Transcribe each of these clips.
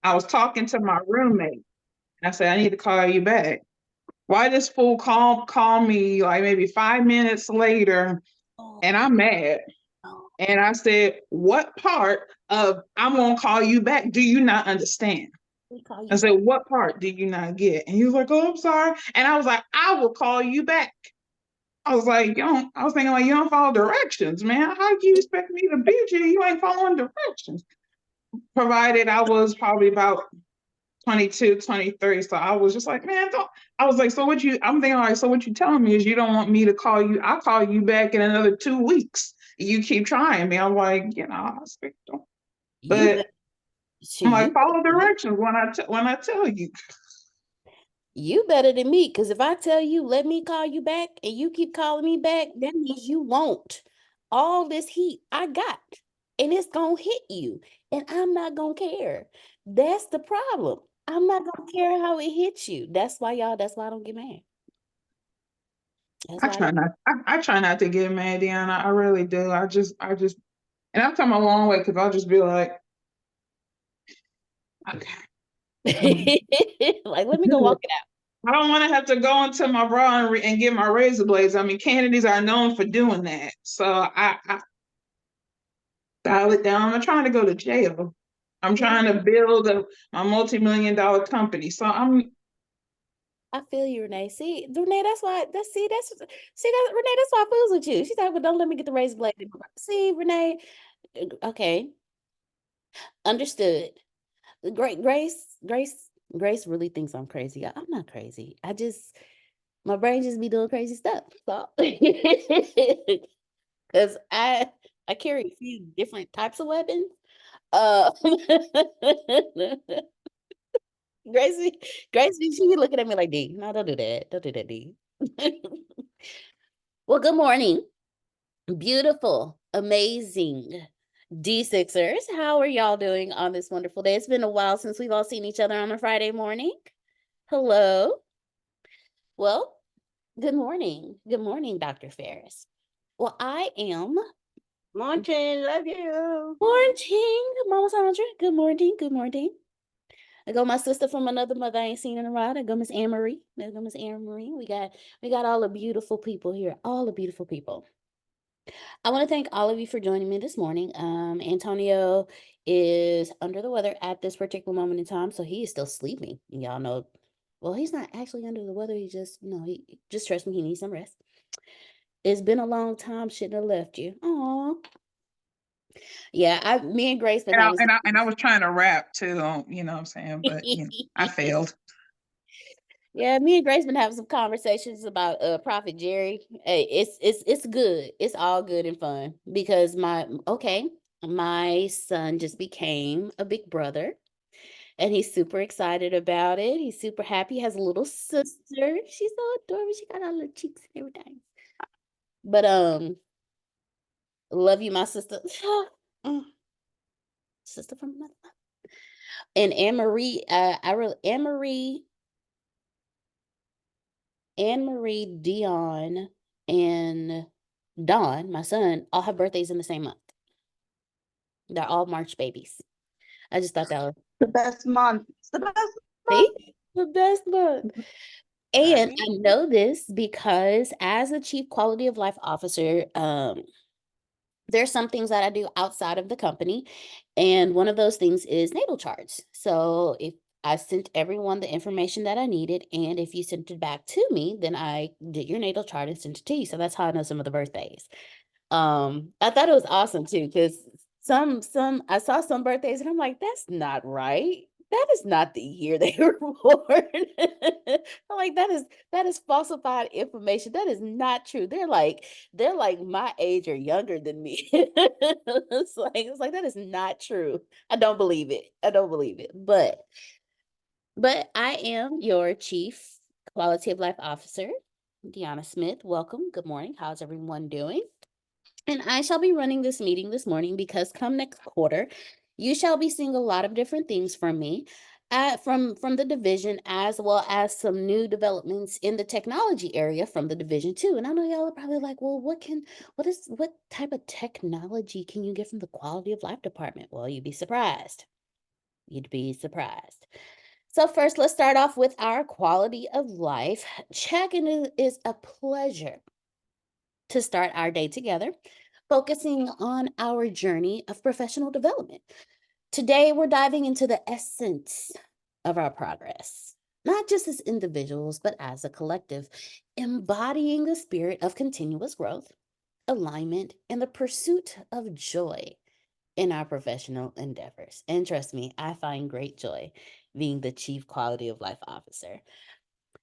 I was talking to my roommate. And I said, I need to call you back. Why this fool call me like maybe 5 minutes later Oh, and I'm mad. oh, And I said, what part of I'm gonna call you back do you not understand? we call I you said, back. what part did you not get? And he was like, oh, I'm sorry. And I was like, I will call you back. I was like, I was thinking like, you don't follow directions, man. How do you expect me to beat you? You ain't following directions. Provided I was probably about 22, 23. So I was just like, man, don't. I was like, I'm thinking like, so what you telling me is you don't want me to call you. I'll call you back in another 2 weeks. You keep trying me. I'm like, I was like, don't. You But better, I'm like, you better follow than me. directions when I tell you. You better than me, because if I tell you, let me call you back, and you keep calling me back, that means you want all this heat I got, and it's gonna hit you, and I'm not gonna care. That's the problem. I'm not gonna care how it hits you. That's why I don't get mad. That's I why I try don't. not. I try not to get mad, Deanna. I really do. And I've come a long way because I'll just be like, okay. Like, let me go walk it out. I don't want to have to go into my bra and get my razor blades. I mean, Kennedys are known for doing that. So I dial it down. I'm not trying to go to jail. I'm trying to build a multi-million-dollar company. So I feel you, Renee. See, Renee, that's why. Renee. That's why I fools with you. She's like, well, don't let me get the razor blade. See, Renee. Okay, understood. Grace really thinks I'm crazy. I'm not crazy. My brain just be doing crazy stuff. So, because I carry a few different types of weapons. Uh, Gracie, Gracie, she be looking at me like, D, no, don't do that. Don't do that, D. Well, good morning. Beautiful, amazing D6ers. How are y'all doing on this wonderful day? It's been a while since we've all seen each other on a Friday morning. Hello. Well, good morning. Good morning, Dr. Ferris. Well, I am. Morning, love you. Morning, Mama Sandra. Good morning. Good morning. I go my sister from another mother I ain't seen in a while. I go Miss Anne Marie. There go Miss Anne Marie. We got all the beautiful people here. All the beautiful people. I want to thank all of you for joining me this morning. Antonio is under the weather at this particular moment in time, so he is still sleeping. Y'all know, well, he's not actually under the weather. He just, he just trust me, he needs some rest. It's been a long time. Shouldn't have left you. Aw. Yeah, me and Grace been having and I was trying to rap too, you know what I'm saying? But I failed. Yeah, me and Grace been having some conversations about Prophet Jerry. Hey, it's good. It's all good and fun because my son just became a big brother and he's super excited about it. He's super happy. He has a little sister. She's so adorable. She got all little cheeks and everything. But love you, my sister. Mm, sister from another mother. And Anne Marie, Anne Marie, Dion, and Dawn, my son, all have birthdays in the same month. They're all March babies. I just thought that was The best month. It's the best month. the best month. And Right? I know this because as a chief quality of life officer, there's some things that I do outside of the company. And one of those things is natal charts. So if I sent everyone the information that I needed, and if you sent it back to me, then I did your natal chart and sent it to you. So that's how I know some of the birthdays. I thought it was awesome too, because some I saw some birthdays and I'm like, that's not right. That is not the year they were born. I'm like, that is falsified information. That is not true. They're like my age or younger than me. It's like that is not true. I don't believe it. I don't believe it. But I am your chief quality of life officer, Deanna Smith. Welcome. Good morning. How's everyone doing? And I shall be running this meeting this morning because come next quarter, you shall be seeing a lot of different things from me, from the division, as well as some new developments in the technology area from the division too. And I know y'all are probably like, well, what type of technology can you get from the quality of life department? Well, you'd be surprised. You'd be surprised. So first, let's start off with our quality of life. Check-in is a pleasure to start our day together, focusing on our journey of professional development. Today, we're diving into the essence of our progress, not just as individuals, but as a collective, embodying the spirit of continuous growth, alignment, and the pursuit of joy in our professional endeavors. And trust me, I find great joy being the Chief Quality of Life Officer.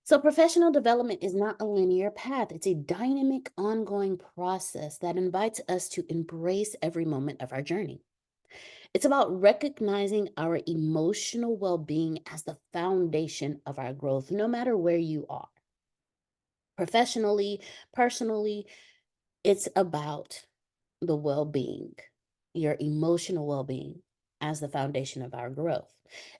So, professional development is not a linear path, it's a dynamic, ongoing process that invites us to embrace every moment of our journey. It's about recognizing our emotional well being as the foundation of our growth, no matter where you are. Professionally, personally, it's about the well being, your emotional well being as the foundation of our growth.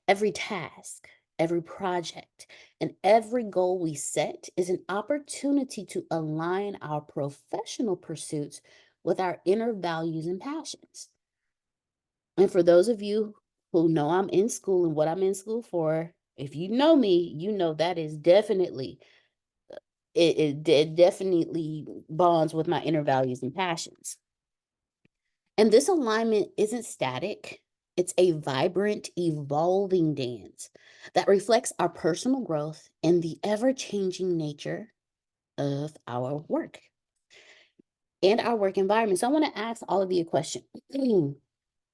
Every task, every project, and every goal we set is an opportunity to align our professional pursuits with our inner values and passions. And for those of you who know I'm in school and what I'm in school for, if you know me, you know that is definitely it definitely bonds with my inner values and passions. And this alignment isn't static. It's a vibrant, evolving dance that reflects our personal growth and the ever-changing nature of our work and our work environment. So I want to ask all of you a question.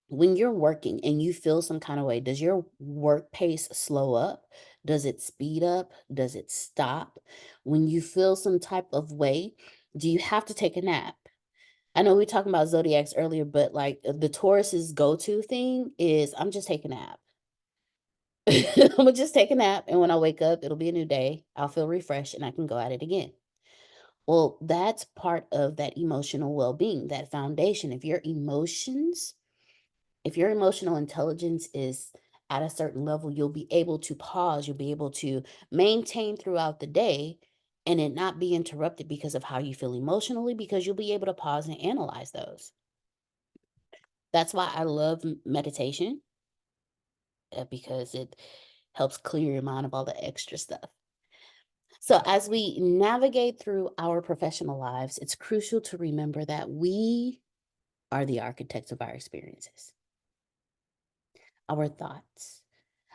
When you're working and you feel some kind of way, does your work pace slow up? Does it speed up? Does it stop? When you feel some type of way, do you have to take a nap? I know we were talking about zodiacs earlier, but like the Taurus's go-to thing is I'm just taking a nap. I'm gonna just take a nap, and when I wake up, it'll be a new day. I'll feel refreshed and I can go at it again. Well, that's part of that emotional well-being, that foundation. If your emotional intelligence is at a certain level, you'll be able to pause, you'll be able to maintain throughout the day and it not be interrupted because of how you feel emotionally, because you'll be able to pause and analyze those. That's why I love meditation, because it helps clear your mind of all the extra stuff. So, as we navigate through our professional lives, it's crucial to remember that we are the architects of our experiences. Our thoughts,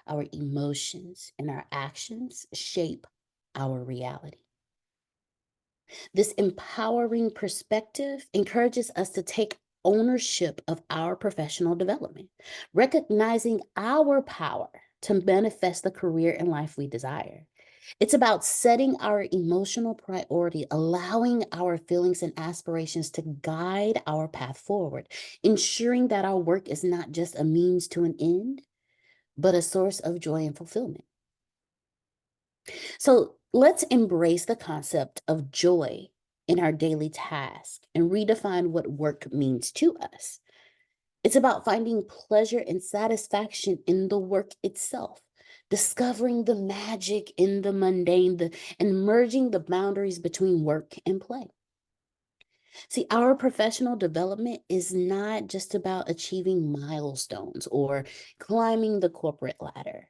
our emotions, and our actions shape our reality. This empowering perspective encourages us to take ownership of our professional development, recognizing our power to manifest the career and life we desire. It's about setting our emotional priority, allowing our feelings and aspirations to guide our path forward, ensuring that our work is not just a means to an end, but a source of joy and fulfillment. So let's embrace the concept of joy in our daily task and redefine what work means to us. It's about finding pleasure and satisfaction in the work itself, discovering the magic in the mundane, and merging the boundaries between work and play. See, our professional development is not just about achieving milestones or climbing the corporate ladder.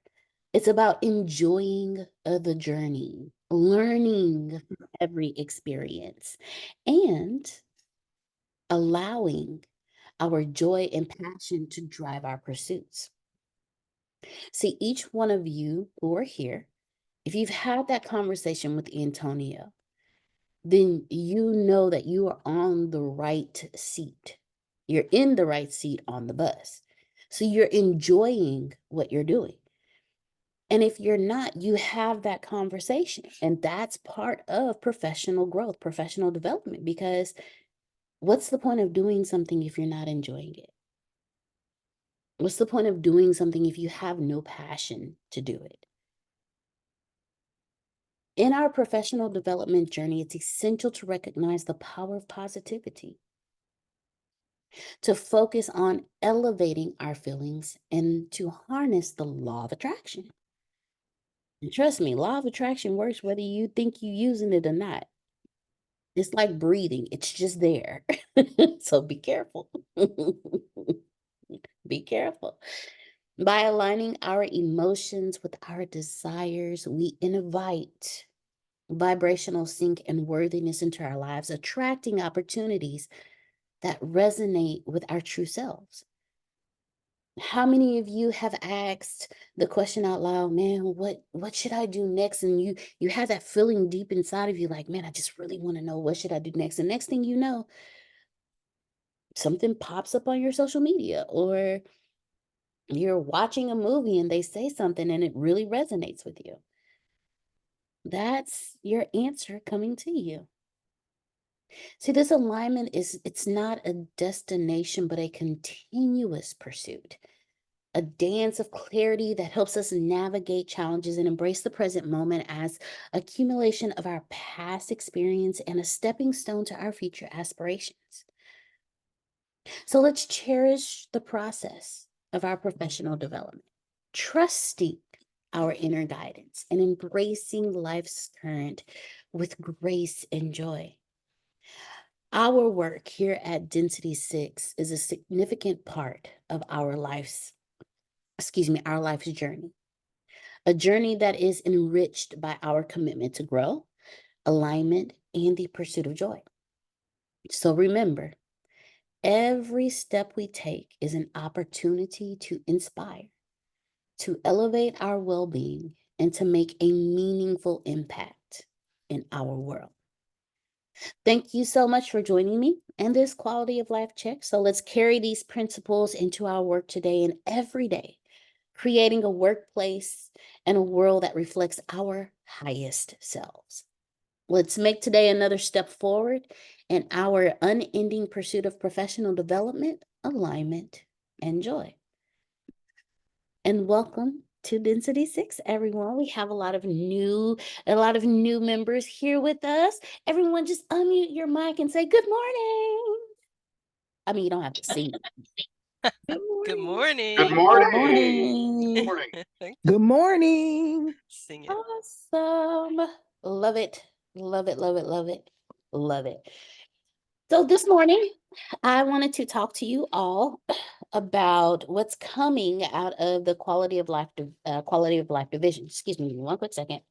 It's about enjoying the journey, learning from every experience, and allowing our joy and passion to drive our pursuits. See, each one of you who are here, if you've had that conversation with Antonio, then you know that you are on the right seat. You're in the right seat on the bus. So you're enjoying what you're doing. And if you're not, you have that conversation. And that's part of professional growth, professional development, because what's the point of doing something if you're not enjoying it? What's the point of doing something if you have no passion to do it? In our professional development journey, it's essential to recognize the power of positivity, to focus on elevating our feelings, and to harness the law of attraction. And trust me, law of attraction works whether you think you're using it or not. It's like breathing, it's just there. So be careful. Be careful. By aligning our emotions with our desires, we invite vibrational sync and worthiness into our lives, attracting opportunities that resonate with our true selves. How many of you have asked the question out loud, man, what should I do next? And you have that feeling deep inside of you like, man, I just really want to know what should I do next. And next thing you know, something pops up on your social media, or you're watching a movie and they say something and it really resonates with you. That's your answer coming to you. See, this alignment it's not a destination, but a continuous pursuit, a dance of clarity that helps us navigate challenges and embrace the present moment as accumulation of our past experience and a stepping stone to our future aspirations. So let's cherish the process of our professional development, trusting our inner guidance and embracing life's current with grace and joy. Our work here at Density 6 is a significant part of our life's journey. A journey that is enriched by our commitment to grow, alignment, and the pursuit of joy. So remember, every step we take is an opportunity to inspire, to elevate our well-being, and to make a meaningful impact in our world. Thank you so much for joining me in this quality of life check. So let's carry these principles into our work today and every day, creating a workplace and a world that reflects our highest selves. Let's make today another step forward in our unending pursuit of professional development, alignment, and joy. And welcome to Density 6, everyone. We have a lot of new members here with us. Everyone just unmute your mic and say good morning. I mean, you don't have to sing. Good morning. Good morning. Good morning. Sing it. Awesome. Love it. Love it. Love it. Love it. Love it. So this morning, I wanted to talk to you all about what's coming out of the quality of life division. Excuse me, one quick second.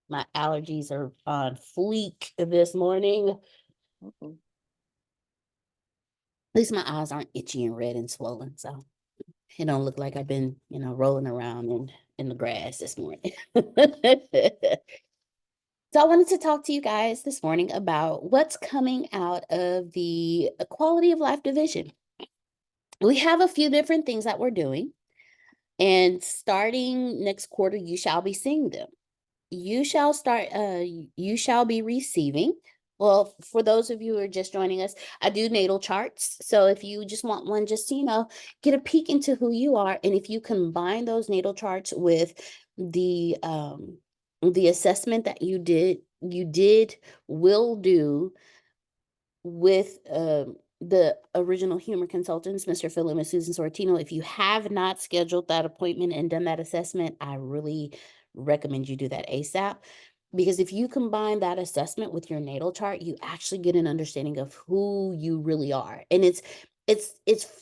My allergies are on fleek this morning. At least my eyes aren't itchy and red and swollen, so it don't look like I've been, rolling around in the grass this morning. So I wanted to talk to you guys this morning about what's coming out of the quality of life division. We have a few different things that we're doing, and starting next quarter, you shall be seeing them. You shall be receiving. Well, for those of you who are just joining us, I do natal charts. So if you just want one, just to, get a peek into who you are. And if you combine those natal charts with the assessment that will do with the original humor consultants, Mr. Phil and Susan Sortino. If you have not scheduled that appointment and done that assessment, I really recommend you do that ASAP. Because if you combine that assessment with your natal chart, you actually get an understanding of who you really are. And it's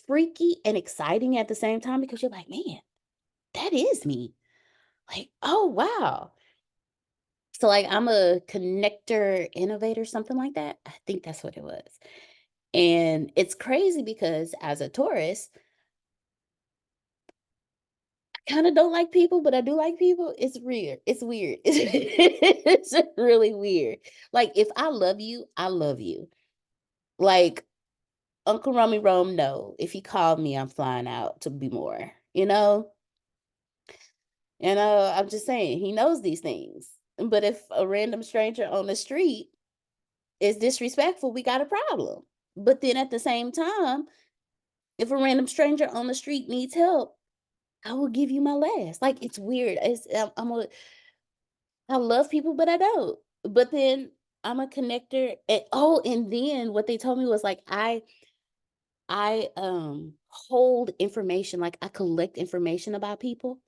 freaky and exciting at the same time, because you're like, man, that is me. Like, oh, wow. So like, I'm a connector innovator, something like that. I think that's what it was. And it's crazy because as a Taurus, I kind of don't like people, but I do like people. It's weird. It's weird. It's really weird. Like, if I love you, I love you. Like, Uncle Rummy Rome, no. If he called me, I'm flying out to be more, I'm just saying, he knows these things. But if a random stranger on the street is disrespectful, we got a problem. But then at the same time, if a random stranger on the street needs help, I will give you my last. Like, it's weird. I love people, but I don't. But then I'm a connector. And then what they told me was like, I hold information, like I collect information about people.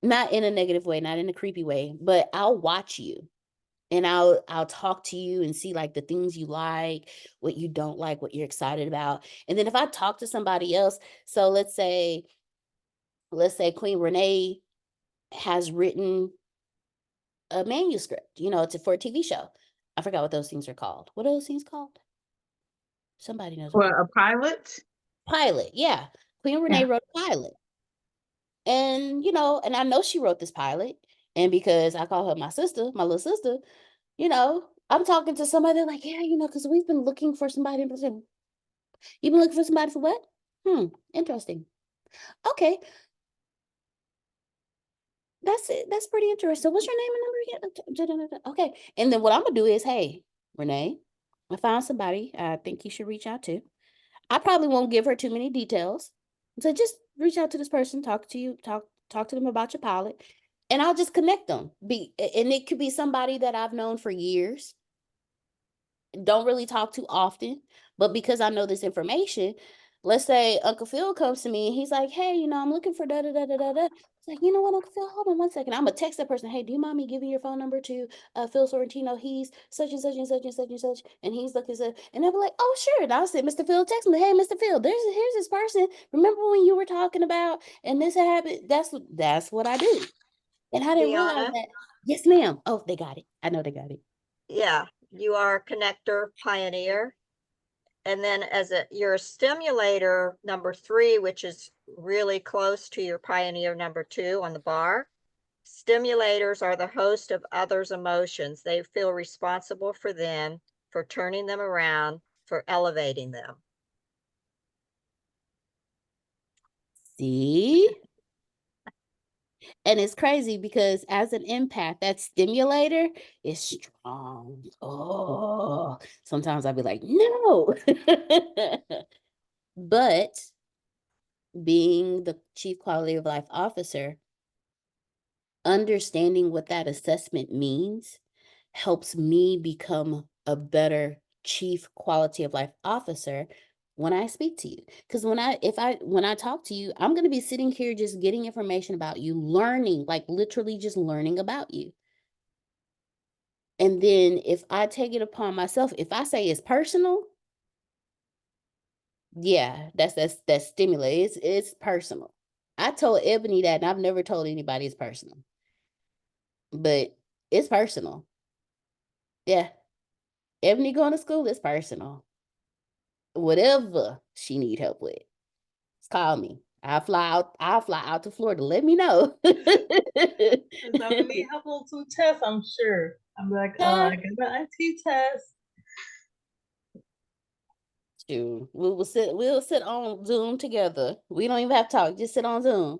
Not in a negative way, not in a creepy way, but I'll watch you. And I'll talk to you and see like the things you like, what you don't like, what you're excited about. And then if I talk to somebody else, so let's say Queen Renee has written a manuscript, it's for a TV show. I forgot what those things are called. What are those things called? Somebody knows. Well, a pilot. Pilot, yeah. Queen Renee Yeah. wrote a pilot. And, and I know she wrote this pilot. And because I call her my sister, my little sister, I'm talking to somebody, they're like, yeah, because we've been looking for somebody. You've been looking for somebody for what? Interesting. Okay. That's it. That's pretty interesting. What's your name and number again? Okay. And then what I'm gonna do is, hey, Renee, I found somebody I think you should reach out to. I probably won't give her too many details. So just reach out to this person, talk to them about your pilot, and I'll just connect them. And it could be somebody that I've known for years, don't really talk too often, but because I know this information, let's say Uncle Phil comes to me and he's like, hey, I'm looking for da da da da da da. It's like, you know what, Uncle Phil, hold on one second. I'm gonna text that person, hey, do you mind me giving your phone number to Phil Sorrentino? He's such and such and such and such and such, and he's looking such, and they'll be like, oh sure. And I'll say, Mr. Phil, text me, hey, Mr. Phil, here's this person. Remember when you were talking about and this happened? That's what I do. And I didn't realize Deanna? that. Yes, ma'am. Oh, they got it. I know they got it. Yeah, you are a connector pioneer. And then you're a stimulator number 3, which is really close to your pioneer number 2 on the bar. Stimulators are the host of others' emotions. They feel responsible for them, for turning them around, for elevating them. See? And it's crazy because as an empath, that stimulator is strong. Oh, sometimes I'll be like, no. But being the chief quality of life officer, understanding what that assessment means helps me become a better chief quality of life officer when I speak to you. Because when I talk to you, I'm going to be sitting here just getting information about you, learning, like literally just learning about you. And then if I take it upon myself, if I say it's personal, yeah, that's stimulating. It's personal. I told Ebony that, and I've never told anybody it's personal. But it's personal. Yeah. Ebony going to school is personal. Whatever she need help with, just call me. I'll fly out to Florida. Let me know. Because I'm gonna need help on 2 tests, I'm sure. I'm like, I got my IT test. Shoot, we'll sit on Zoom together. We don't even have to talk. Just sit on Zoom.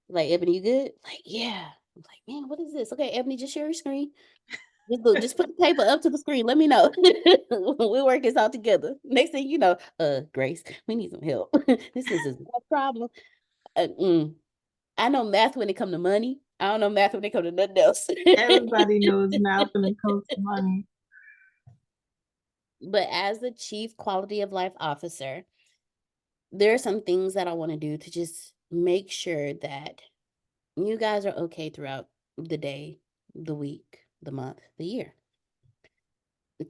Like, Ebony, you good? Like, yeah. I'm like, man, what is this? Okay, Ebony, just share your screen. Just put the paper up to the screen. Let me know. We'll work this out together. Next thing you know, Grace, we need some help. This is a problem. I know math when it comes to money. I don't know math when it comes to nothing else. Everybody knows math when it comes to money. But as the chief quality of life officer, there are some things that I want to do to just make sure that you guys are okay throughout the day, the week, the month, the year.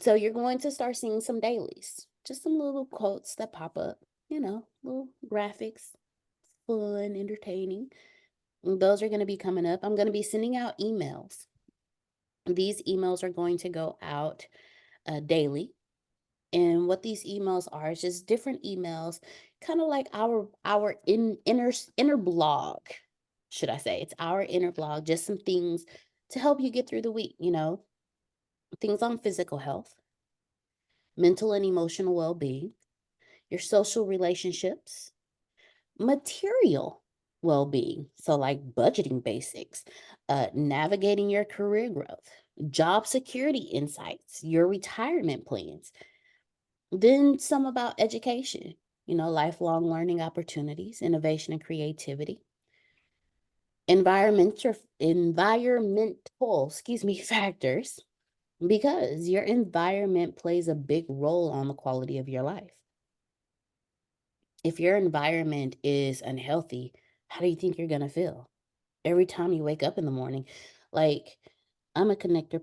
So you're going to start seeing some dailies, just some little quotes that pop up, little graphics, fun, entertaining. Those are going to be coming up. I'm going to be sending out emails. These emails are going to go out daily. And what these emails are is just different emails, kind of like our inner blog, should I say. It's our inner blog, just some things to help you get through the week, things on physical health, mental and emotional well-being, your social relationships, material well-being, so like budgeting basics, navigating your career growth, job security insights, your retirement plans, then some about education, lifelong learning opportunities, innovation and creativity, environmental factors, because your environment plays a big role on the quality of your life. If your environment is unhealthy, how do you think you're going to feel every time you wake up in the morning? Like, I'm a connector.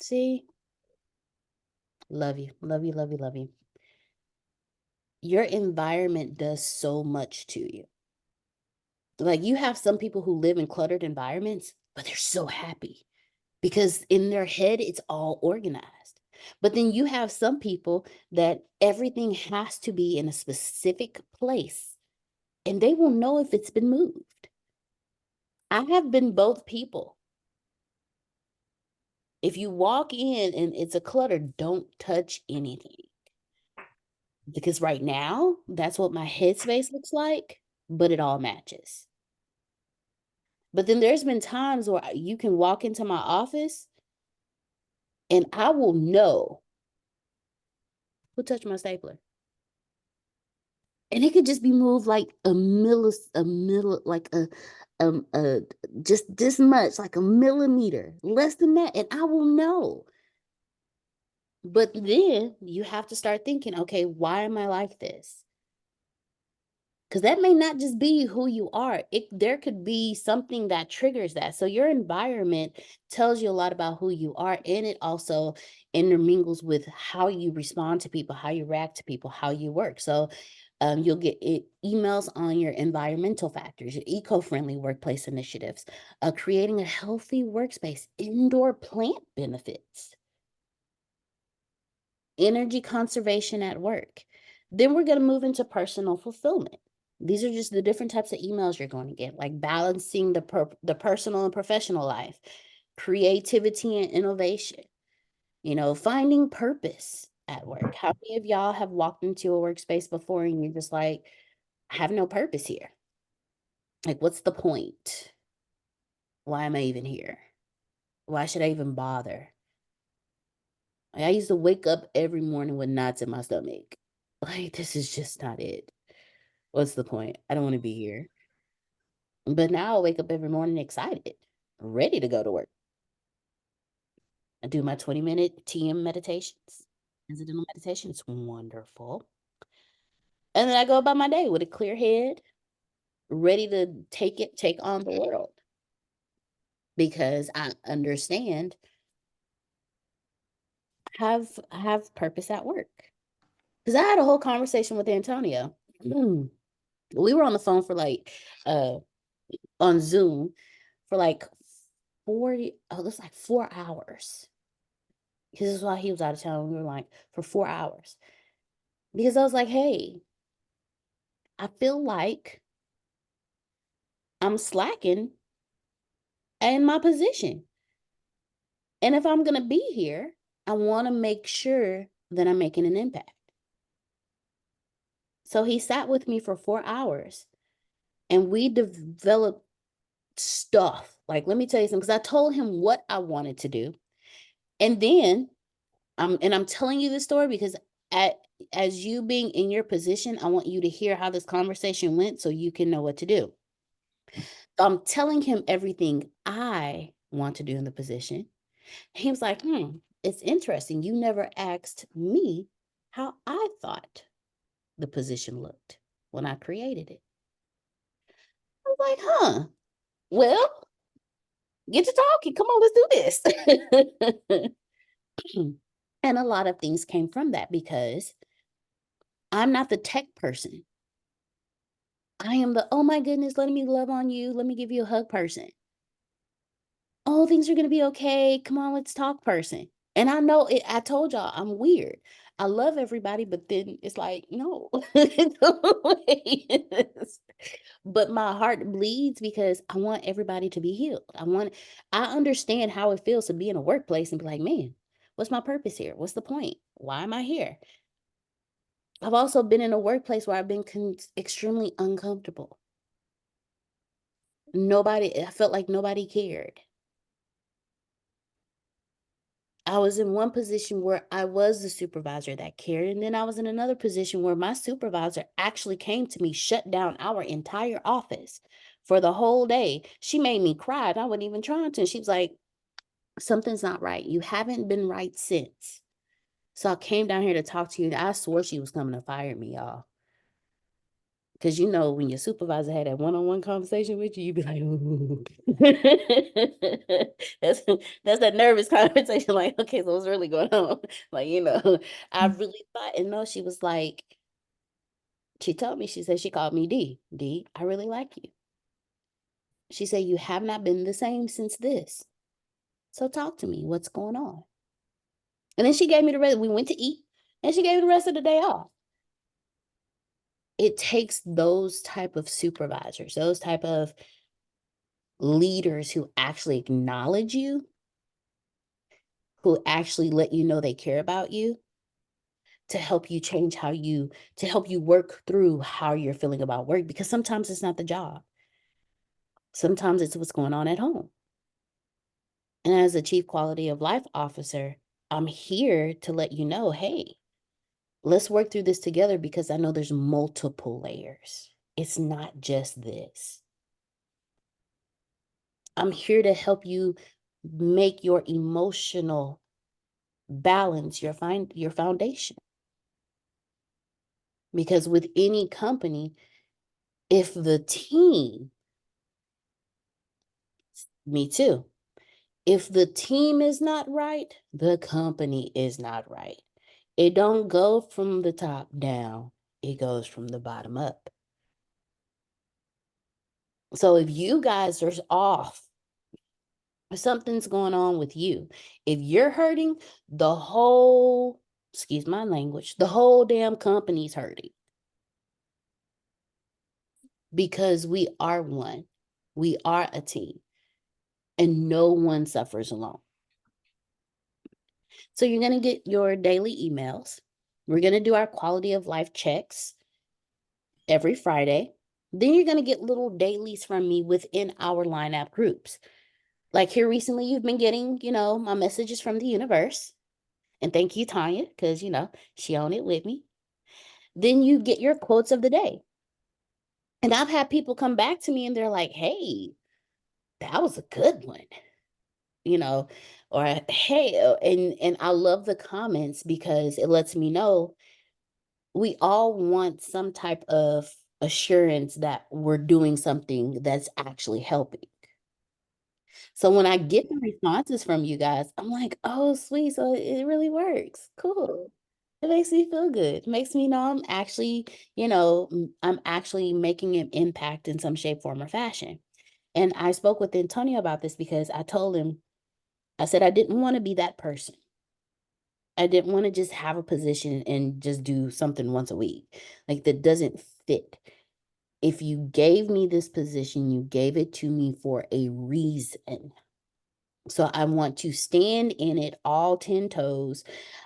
See? Love you. Love you, love you, love you. Your environment does so much to you. Like, you have some people who live in cluttered environments, but they're so happy because in their head, it's all organized. But then you have some people that everything has to be in a specific place and they will know if it's been moved. I have been both people. If you walk in and it's a clutter, don't touch anything. Because right now, that's what my headspace looks like, but it all matches. But then there's been times where you can walk into my office and I will know who touched my stapler. And it could just be moved like like just this much, like a millimeter, less than that, and I will know. But then you have to start thinking, okay, why am I like this? Because that may not just be who you are. There could be something that triggers that. So your environment tells you a lot about who you are, and it also intermingles with how you respond to people, how you react to people, how you work. So you'll get emails on your environmental factors, your eco-friendly workplace initiatives, creating a healthy workspace, indoor plant benefits, energy conservation at work. Then we're going to move into personal fulfillment. These are just the different types of emails you're going to get, like balancing the personal and professional life, creativity and innovation, finding purpose at work. How many of y'all have walked into a workspace before and you're just like, I have no purpose here? Like, what's the point? Why am I even here? Why should I even bother? Like, I used to wake up every morning with knots in my stomach. Like, this is just not it. What's the point? I don't want to be here. But now I wake up every morning excited, ready to go to work. I do my 20-minute TM meditations. Incidental meditation. It's wonderful. And then I go about my day with a clear head, ready to take on the world. Because I understand have purpose at work. Because I had a whole conversation with Antonio. We were on the phone for like on Zoom for like 4 hours. Because this is why he was out of town. We were like for 4 hours. Because I was like, hey, I feel like I'm slacking in my position. And if I'm going to be here, I want to make sure that I'm making an impact. So he sat with me for 4 hours and we developed stuff. Like, let me tell you something, because I told him what I wanted to do. And then I'm telling you this story because as you being in your position, I want you to hear how this conversation went so you can know what to do. So I'm telling him everything I want to do in the position. He was like, it's interesting. You never asked me how I thought the position looked when I created it. I was like, well, get to talking. Come on, let's do this. And a lot of things came from that because I'm not the tech person. I am the, oh my goodness, let me love on you. Let me give you a hug person. Oh, things are going to be okay. Come on, let's talk person. And I know it, I told y'all I'm weird. I love everybody, but then it's like, no. But my heart bleeds because I want everybody to be healed. I understand how it feels to be in a workplace and be like, man, what's my purpose here? What's the point? Why am I here? I've also been in a workplace where I've been extremely uncomfortable. I felt like nobody cared. I was in one position where I was the supervisor that cared, and then I was in another position where my supervisor actually came to me, shut down our entire office for the whole day. She made me cry, and I wasn't even trying to. She was like, something's not right. You haven't been right since. So I came down here to talk to you. I swore she was coming to fire me, y'all. Because you know, when your supervisor had that one-on-one conversation with you, you'd be like, ooh. that's that's that nervous conversation. Like, okay, so what's really going on? Like, you know, I really thought, and no, she was like, she told me, she said she called me D. D, I really like you. She said, you have not been the same since this. So talk to me. What's going on? And then she gave me the rest. We went to eat, and she gave me the rest of the day off. It takes those type of supervisors, those type of leaders who actually acknowledge you, who actually let you know they care about you, to help you change to help you work through how you're feeling about work, because sometimes it's not the job. Sometimes it's what's going on at home. And as a chief quality of life officer, I'm here to let you know, hey, let's work through this together, because I know there's multiple layers. It's not just this. I'm here to help you make your emotional balance your foundation. Because with any company, if the team, me too, if the team is not right, the company is not right. It don't go from the top down, it goes from the bottom up. So if you guys are off, something's going on with you. If you're hurting, the whole, excuse my language, the whole damn company's hurting. Because we are one. We are a team. And no one suffers alone. So you're going to get your daily emails. We're going to do our quality of life checks every Friday. Then you're going to get little dailies from me within our lineup groups. Like here recently, you've been getting, my messages from the universe. And thank you, Tanya, because, she owned it with me. Then you get your quotes of the day. And I've had people come back to me and they're like, hey, that was a good one. Or hey, and I love the comments, because it lets me know we all want some type of assurance that we're doing something that's actually helping. So when I get the responses from you guys, I'm like, oh, sweet. So it really works. Cool. It makes me feel good. It makes me know I'm actually making an impact in some shape, form, or fashion. And I spoke with Antonio about this, because I told him, I said, I didn't want to be that person. I didn't want to just have a position and just do something once a week. Like, that doesn't fit. If you gave me this position, you gave it to me for a reason. So I want to stand in it all 10 toes.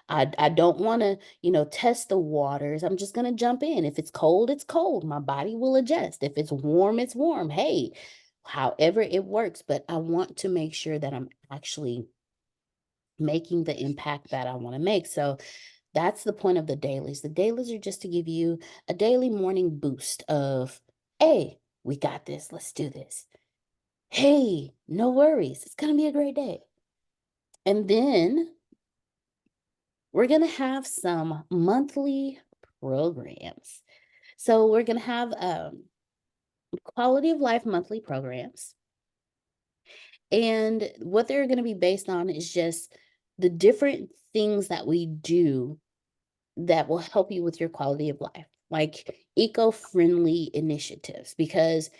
I don't want to, test the waters. I'm just going to jump in. If it's cold, it's cold. My body will adjust. If it's warm, it's warm. Hey, however it works. But I want to make sure that I'm actually making the impact that I want to make. So that's the point of the dailies. The dailies are just to give you a daily morning boost of, hey, we got this. Let's do this. Hey, no worries. It's going to be a great day. And then we're going to have some monthly programs. So we're going to have quality of life monthly programs. And what they're going to be based on is just the different things that we do that will help you with your quality of life, like eco-friendly initiatives. Because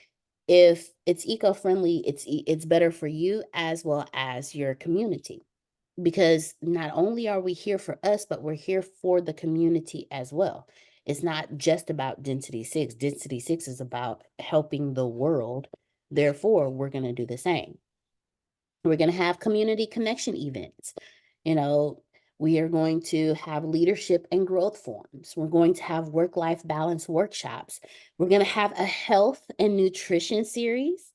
if it's eco-friendly, it's better for you as well as your community. Because not only are we here for us, but we're here for the community as well. It's not just about Density 6. Density 6 is about helping the world. Therefore, we're going to do the same. We're going to have community connection events. We are going to have leadership and growth forums. We're going to have work-life balance workshops. We're going to have a health and nutrition series.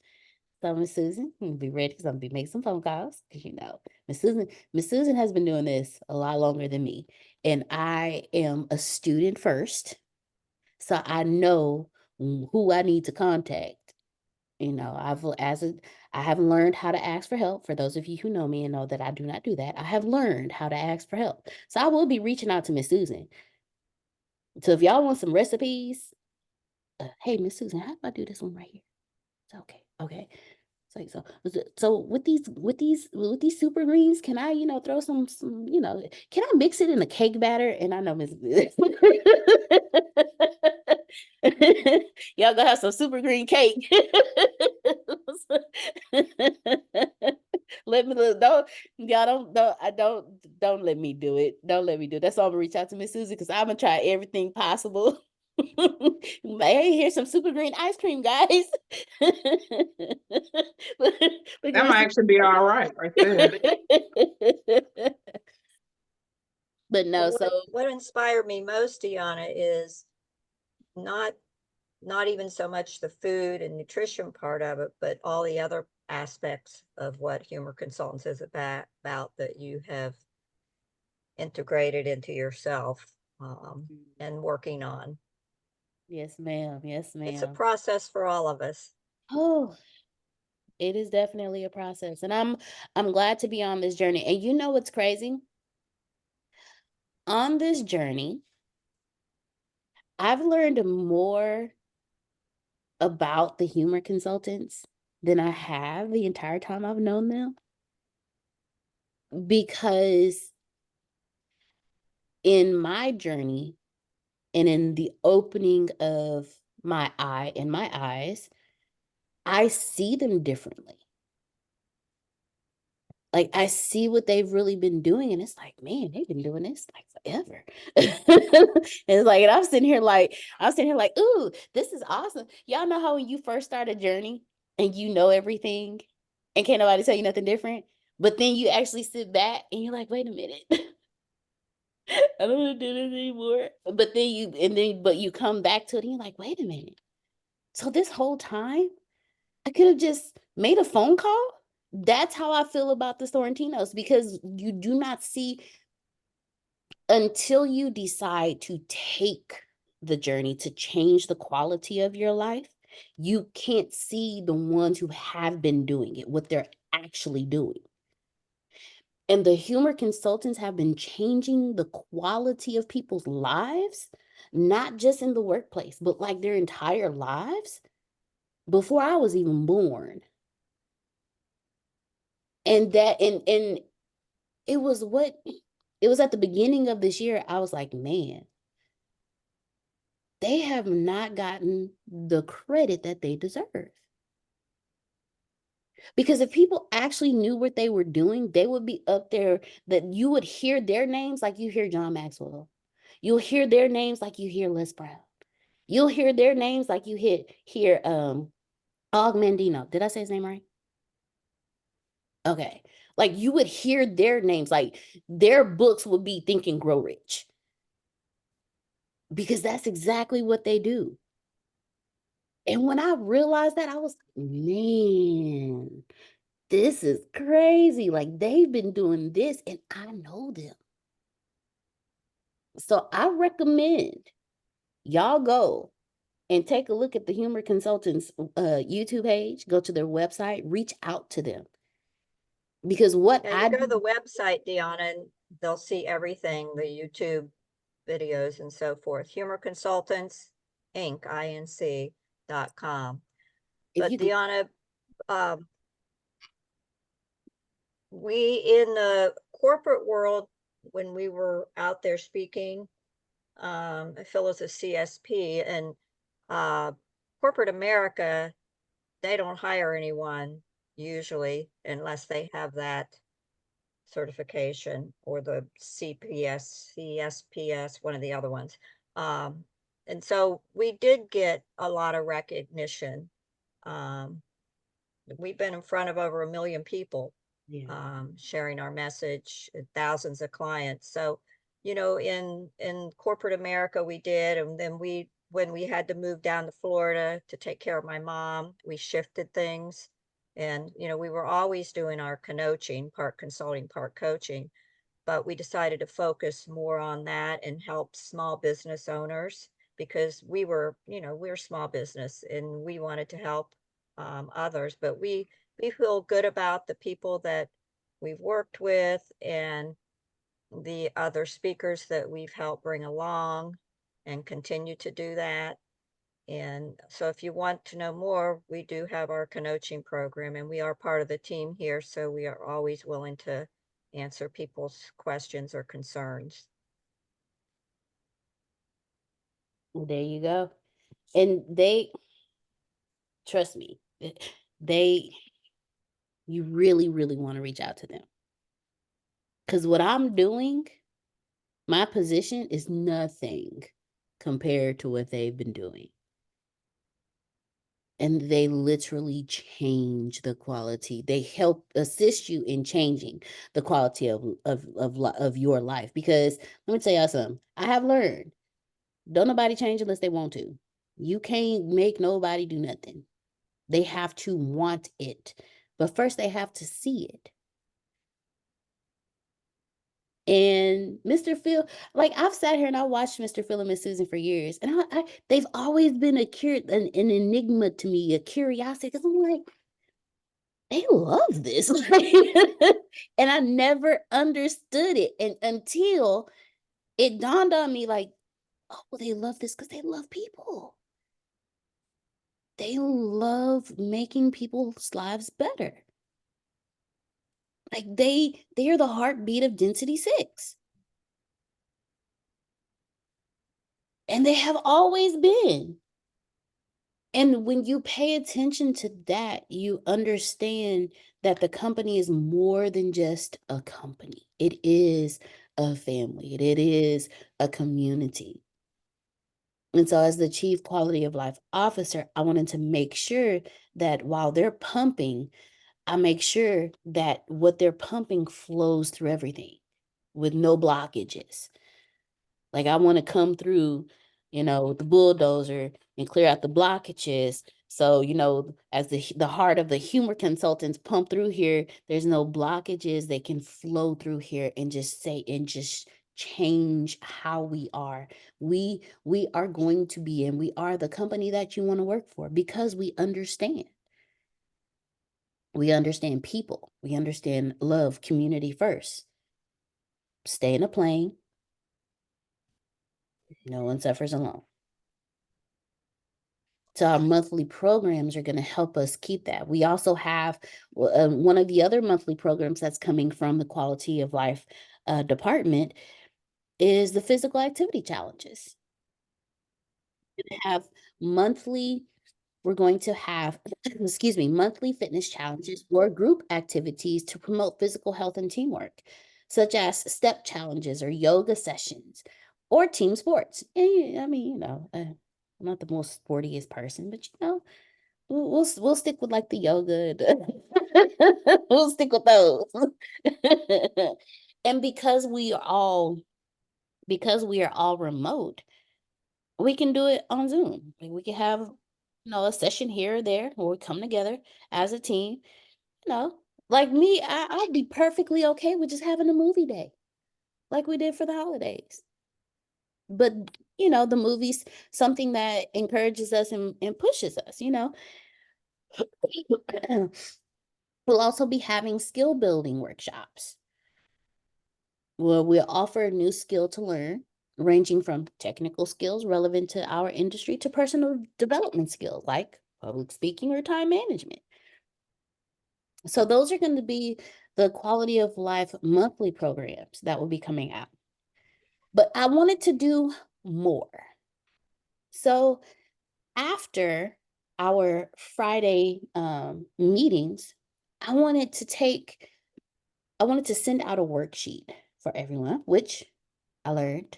So Miss Susan, be ready, because I'm gonna be making some phone calls, because Miss Susan has been doing this a lot longer than me. And I am a student first. So I know who I need to contact. I have learned how to ask for help. For those of you who know me and know that I do not do that, I have learned how to ask for help. So I will be reaching out to Miss Susan. So if y'all want some recipes, hey, Miss Susan, how do I do this one right here? It's okay. Okay. It's like, so with these super greens, can I, throw some, can I mix it in a cake batter? And I know Miss y'all gonna have some super green cake. Let me don't y'all don't let me do it. Don't let me do it. That's why I'm gonna reach out to Miss Susie, because I'm gonna try everything possible. Hey, here's some super green ice cream, guys. That might actually be all right there. But no, What, so what inspired me most, Deanna, is not even so much the food and nutrition part of it, but all the other aspects of what Humor Consultants is about that you have integrated into yourself and working on. yes, ma'am. Yes, It's a ma'am. process for all of us. Oh, it is definitely a process. And I'm glad to be on this journey. And you know what's crazy? On this journey, I've learned more about the humor consultants than I have the entire time I've known them. Because in my journey and in the opening of my eye and my eyes, I see them differently. Like, I see what they've really been doing, and it's like, man, they've been doing this like forever. And it's like, and I'm sitting here like, ooh, this is awesome. Y'all know how when you first start a journey and you know everything and can't nobody tell you nothing different, but then you actually sit back and you're like, wait a minute. I don't want to do this anymore. But you come back to it and you're like, wait a minute. So this whole time I could have just made a phone call. That's how I feel about the Sorrentinos, because you do not see, until you decide to take the journey to change the quality of your life, you can't see the ones who have been doing it, what they're actually doing. And the humor consultants have been changing the quality of people's lives, not just in the workplace, but like their entire lives before I was even born. And it was at the beginning of this year, I was like, man, they have not gotten the credit that they deserve. Because if people actually knew what they were doing, they would be up there, that you would hear their names like you hear John Maxwell. You'll hear their names like you hear Les Brown. You'll hear their names like you hear Og Mandino. Did I say his name right? Okay. Like, you would hear their names, like their books would be Think and Grow Rich. Because that's exactly what they do. And when I realized that, I was like, man, this is crazy. Like, they've been doing this and I know them. So I recommend y'all go and take a look at the Humor Consultants YouTube page, go to their website, reach out to them. Because what Yeah, you go to the website, Deanna, and they'll see everything, the YouTube videos and so forth. Humor Consultants, Inc., INC.com. But Deanna, we in the corporate world, when we were out there speaking, I feel as a CSP, and corporate America, they don't hire anyone usually unless they have that certification or the CSPS, one of the other ones. And so we did get a lot of recognition. We've been in front of over 1 million people, sharing our message, thousands of clients. So, in corporate America, we did, and then when we had to move down to Florida to take care of my mom, we shifted things. And, we were always doing our coaching, part consulting, part coaching, but we decided to focus more on that and help small business owners, because we're small business and we wanted to help others, but we feel good about the people that we've worked with and the other speakers that we've helped bring along and continue to do that. And so if you want to know more, we do have our coaching program, and we are part of the team here, so we are always willing to answer people's questions or concerns. There you go. And trust me, you really, really want to reach out to them. Because what I'm doing, my position is nothing compared to what they've been doing. And they literally change the quality. They help assist you in changing the quality of your life. Because let me tell y'all something. I have learned, don't nobody change unless they want to. You can't make nobody do nothing. They have to want it. But first they have to see it. And Mr. Phil, like I've sat here and I watched Mr. Phil and Miss Susan for years, and they've always been an enigma to me, a curiosity, because I'm like, they love this. And I never understood it. And until it dawned on me, like, oh, they love this because they love people. They love making people's lives better. Like they are the heartbeat of Density 6. And they have always been. And when you pay attention to that, you understand that the company is more than just a company. It is a family. It is a community. And so as the Chief Quality of Life Officer, I wanted to make sure that while they're pumping, I make sure that what they're pumping flows through everything with no blockages. Like I want to come through, with the bulldozer and clear out the blockages. So, as the heart of the humor consultants pump through here, there's no blockages. They can flow through here and just change how we are. We are going to be, and we are the company that you want to work for because we understand. We understand people. We understand love, community first. Stay in a plane. No one suffers alone. So our monthly programs are going to help us keep that. We also have one of the other monthly programs that's coming from the Quality of Life department is the physical activity challenges. We're going to have, monthly fitness challenges or group activities to promote physical health and teamwork, such as step challenges or yoga sessions or team sports. And, I'm not the most sportiest person, but we'll stick with like the yoga. We'll stick with those. And because we are all remote, we can do it on Zoom. Like we can have, a session here or there where we come together as a team. Like me, I'd be perfectly okay with just having a movie day, like we did for the holidays. But the movie's something that encourages us and pushes us. We'll also be having skill building workshops. We'll offer a new skill to learn, ranging from technical skills relevant to our industry to personal development skills like public speaking or time management. So those are going to be the quality of life monthly programs that will be coming out. But I wanted to do more. So after our Friday meetings, I wanted to send out a worksheet for everyone, which I learned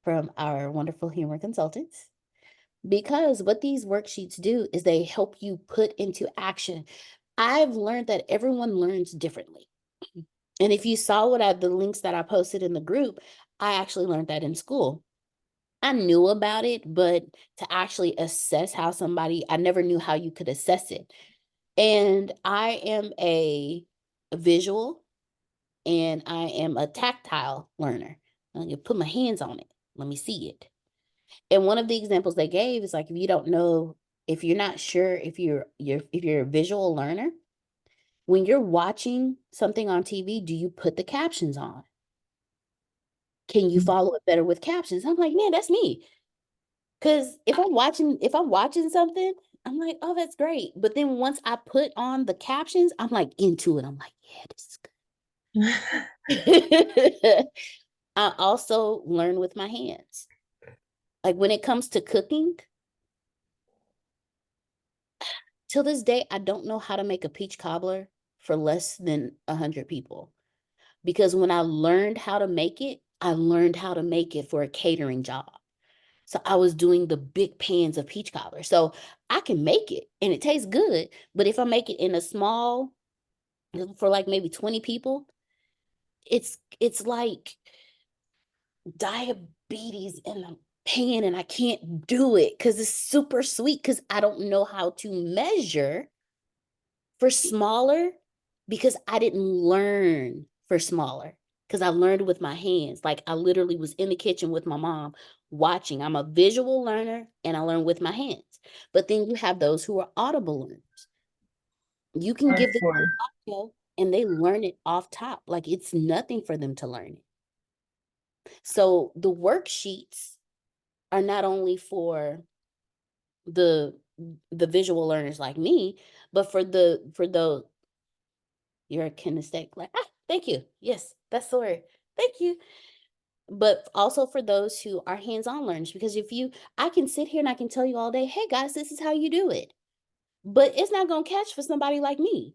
from our wonderful humor consultants. Because what these worksheets do is they help you put into action. I've learned that everyone learns differently. And if you saw the links that I posted in the group, I actually learned that in school. I knew about it, but to actually assess how I never knew how you could assess it. And I am a visual and I am a tactile learner. I can put my hands on it. Let me see it. And one of the examples they gave is like, if you don't know, if you're not sure if you're a visual learner, when you're watching something on TV, do you put the captions on? Can you follow it better with captions? I'm like, man, that's me. Because if I'm watching something, I'm like, oh, that's great. But then once I put on the captions, I'm like into it. I'm like, yeah, this is good. I also learn with my hands. Like when it comes to cooking, till this day, I don't know how to make a peach cobbler for less than 100 people. Because when I learned how to make it, I learned how to make it for a catering job. So I was doing the big pans of peach cobbler. So I can make it and it tastes good. But if I make it in a small, for like maybe 20 people, it's like diabetes in a pan, and I can't do it because it's super sweet because I don't know how to measure for smaller, because I didn't learn for smaller, because I learned with my hands. Like I literally was in the kitchen with my mom watching. I'm a visual learner and I learn with my hands. But then you have those who are audible learners. You can give them audio and they learn it off top. Like it's nothing for them to learn it. So the worksheets are not only for the visual learners like me, but for those, you're a kinesthetic, like, thank you. Yes, that's the word. Thank you. But also for those who are hands-on learners, because I can sit here and I can tell you all day, hey guys, this is how you do it. But it's not going to catch for somebody like me.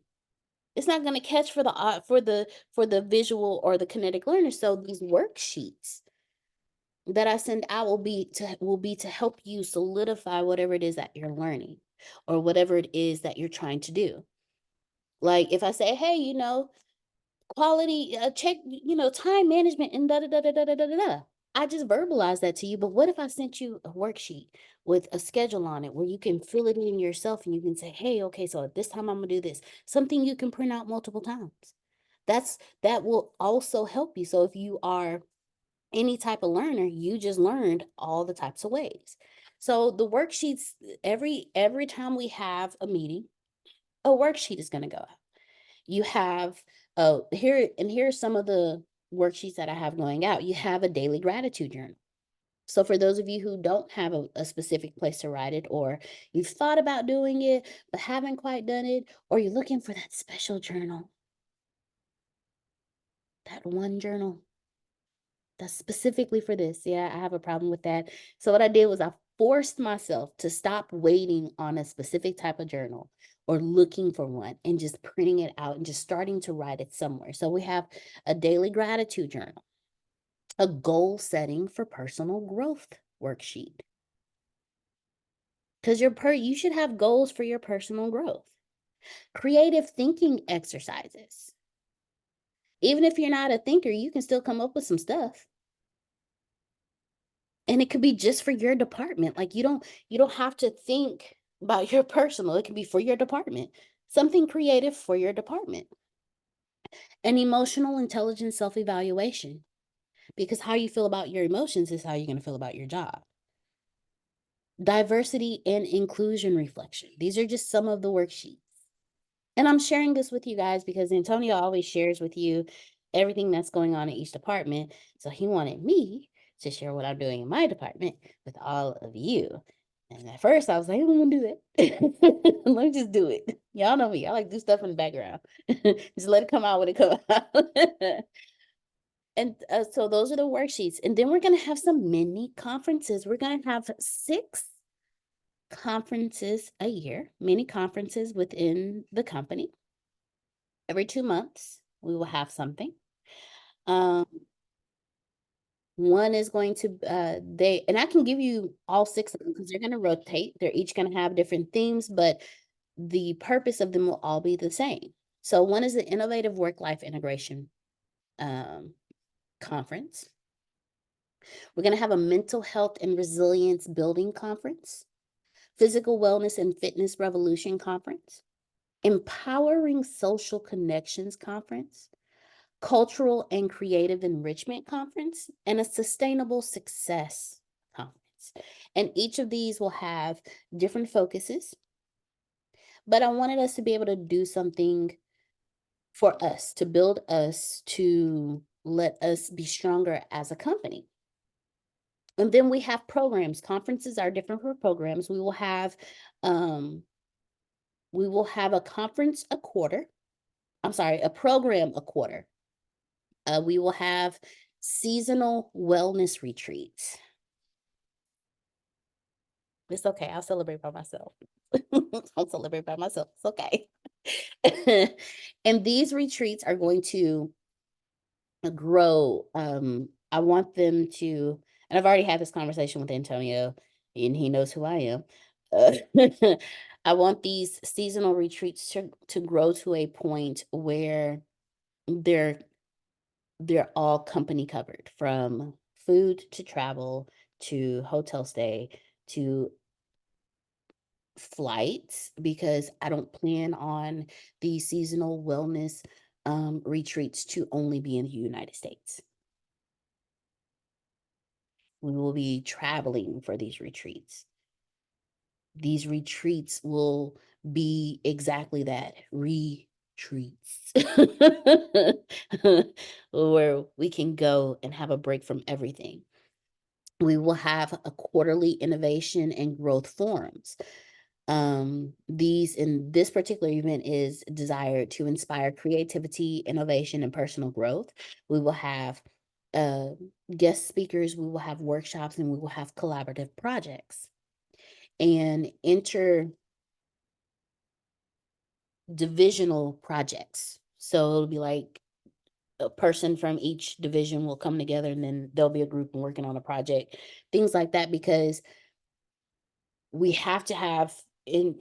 It's not going to catch for the visual or the kinetic learner. So these worksheets that I send out will be to help you solidify whatever it is that you're learning or whatever it is that you're trying to do. Like if I say, hey, quality check, time management and da da da da da da da da. I just verbalized that to you. But what if I sent you a worksheet with a schedule on it where you can fill it in yourself and you can say, hey, okay, so at this time I'm gonna do this. Something you can print out multiple times. That will also help you. So if you are any type of learner, you just learned all the types of ways. So the worksheets, every time we have a meeting, a worksheet is gonna go out. You have here are some of the worksheets that I have going out. You have a daily gratitude journal. So for those of you who don't have a specific place to write it, or you've thought about doing it but haven't quite done it, or you're looking for that special journal, that one journal that's specifically for this. Yeah, I have a problem with that. So what I did was I forced myself to stop waiting on a specific type of journal or looking for one and just printing it out and just starting to write it somewhere. So we have a daily gratitude journal, a goal setting for personal growth worksheet. Because you should have goals for your personal growth. Creative thinking exercises. Even if you're not a thinker, you can still come up with some stuff. And it could be just for your department. Like you don't have to think about your personal. It can be for your department. Something creative for your department. An emotional intelligence self-evaluation. Because how you feel about your emotions is how you're going to feel about your job. Diversity and inclusion reflection. These are just some of the worksheets. And I'm sharing this with you guys because Antonio always shares with you everything that's going on in each department. So he wanted me to share what I'm doing in my department with all of you. And at first I was like, I don't want to do that. Let me just do it. Y'all know me. I like to do stuff in the background. Just let it come out when it comes out. And so those are the worksheets. And then we're going to have some mini conferences. We're going to have 6 conferences a year, mini conferences within the company. Every 2 months, we will have something. One is going to, and I can give you all 6 of them because they're going to rotate. They're each going to have different themes, but the purpose of them will all be the same. So one is the Innovative Work-Life Integration Conference. We're going to have a Mental Health and Resilience Building Conference, Physical Wellness and Fitness Revolution Conference, Empowering Social Connections Conference, Cultural and Creative Enrichment Conference, and a Sustainable Success Conference. And each of these will have different focuses, but I wanted us to be able to do something for us, to build us, to let us be stronger as a company. And then we have programs. Conferences are different from programs. We will have a conference a quarter. I'm sorry, a program a quarter. We will have seasonal wellness retreats. It's okay. I'll celebrate by myself. I'll celebrate by myself. It's okay. And these retreats are going to grow. I want them to, and I've already had this conversation with Antonio, and he knows who I am. I want these seasonal retreats to grow to a point where they're all company covered, from food to travel to hotel stay to flights, because I don't plan on these seasonal wellness retreats to only be in the United States. We will be traveling for these retreats. These retreats will be exactly that, retreats, where we can go and have a break from everything. We will have a quarterly innovation and growth forums. These, in this particular event, is desired to inspire creativity, innovation, and personal growth. We will have guest speakers, we will have workshops, and we will have collaborative projects and interdivisional projects. So it'll be like a person from each division will come together, and then there'll be a group working on a project, things like that, because we have to have, I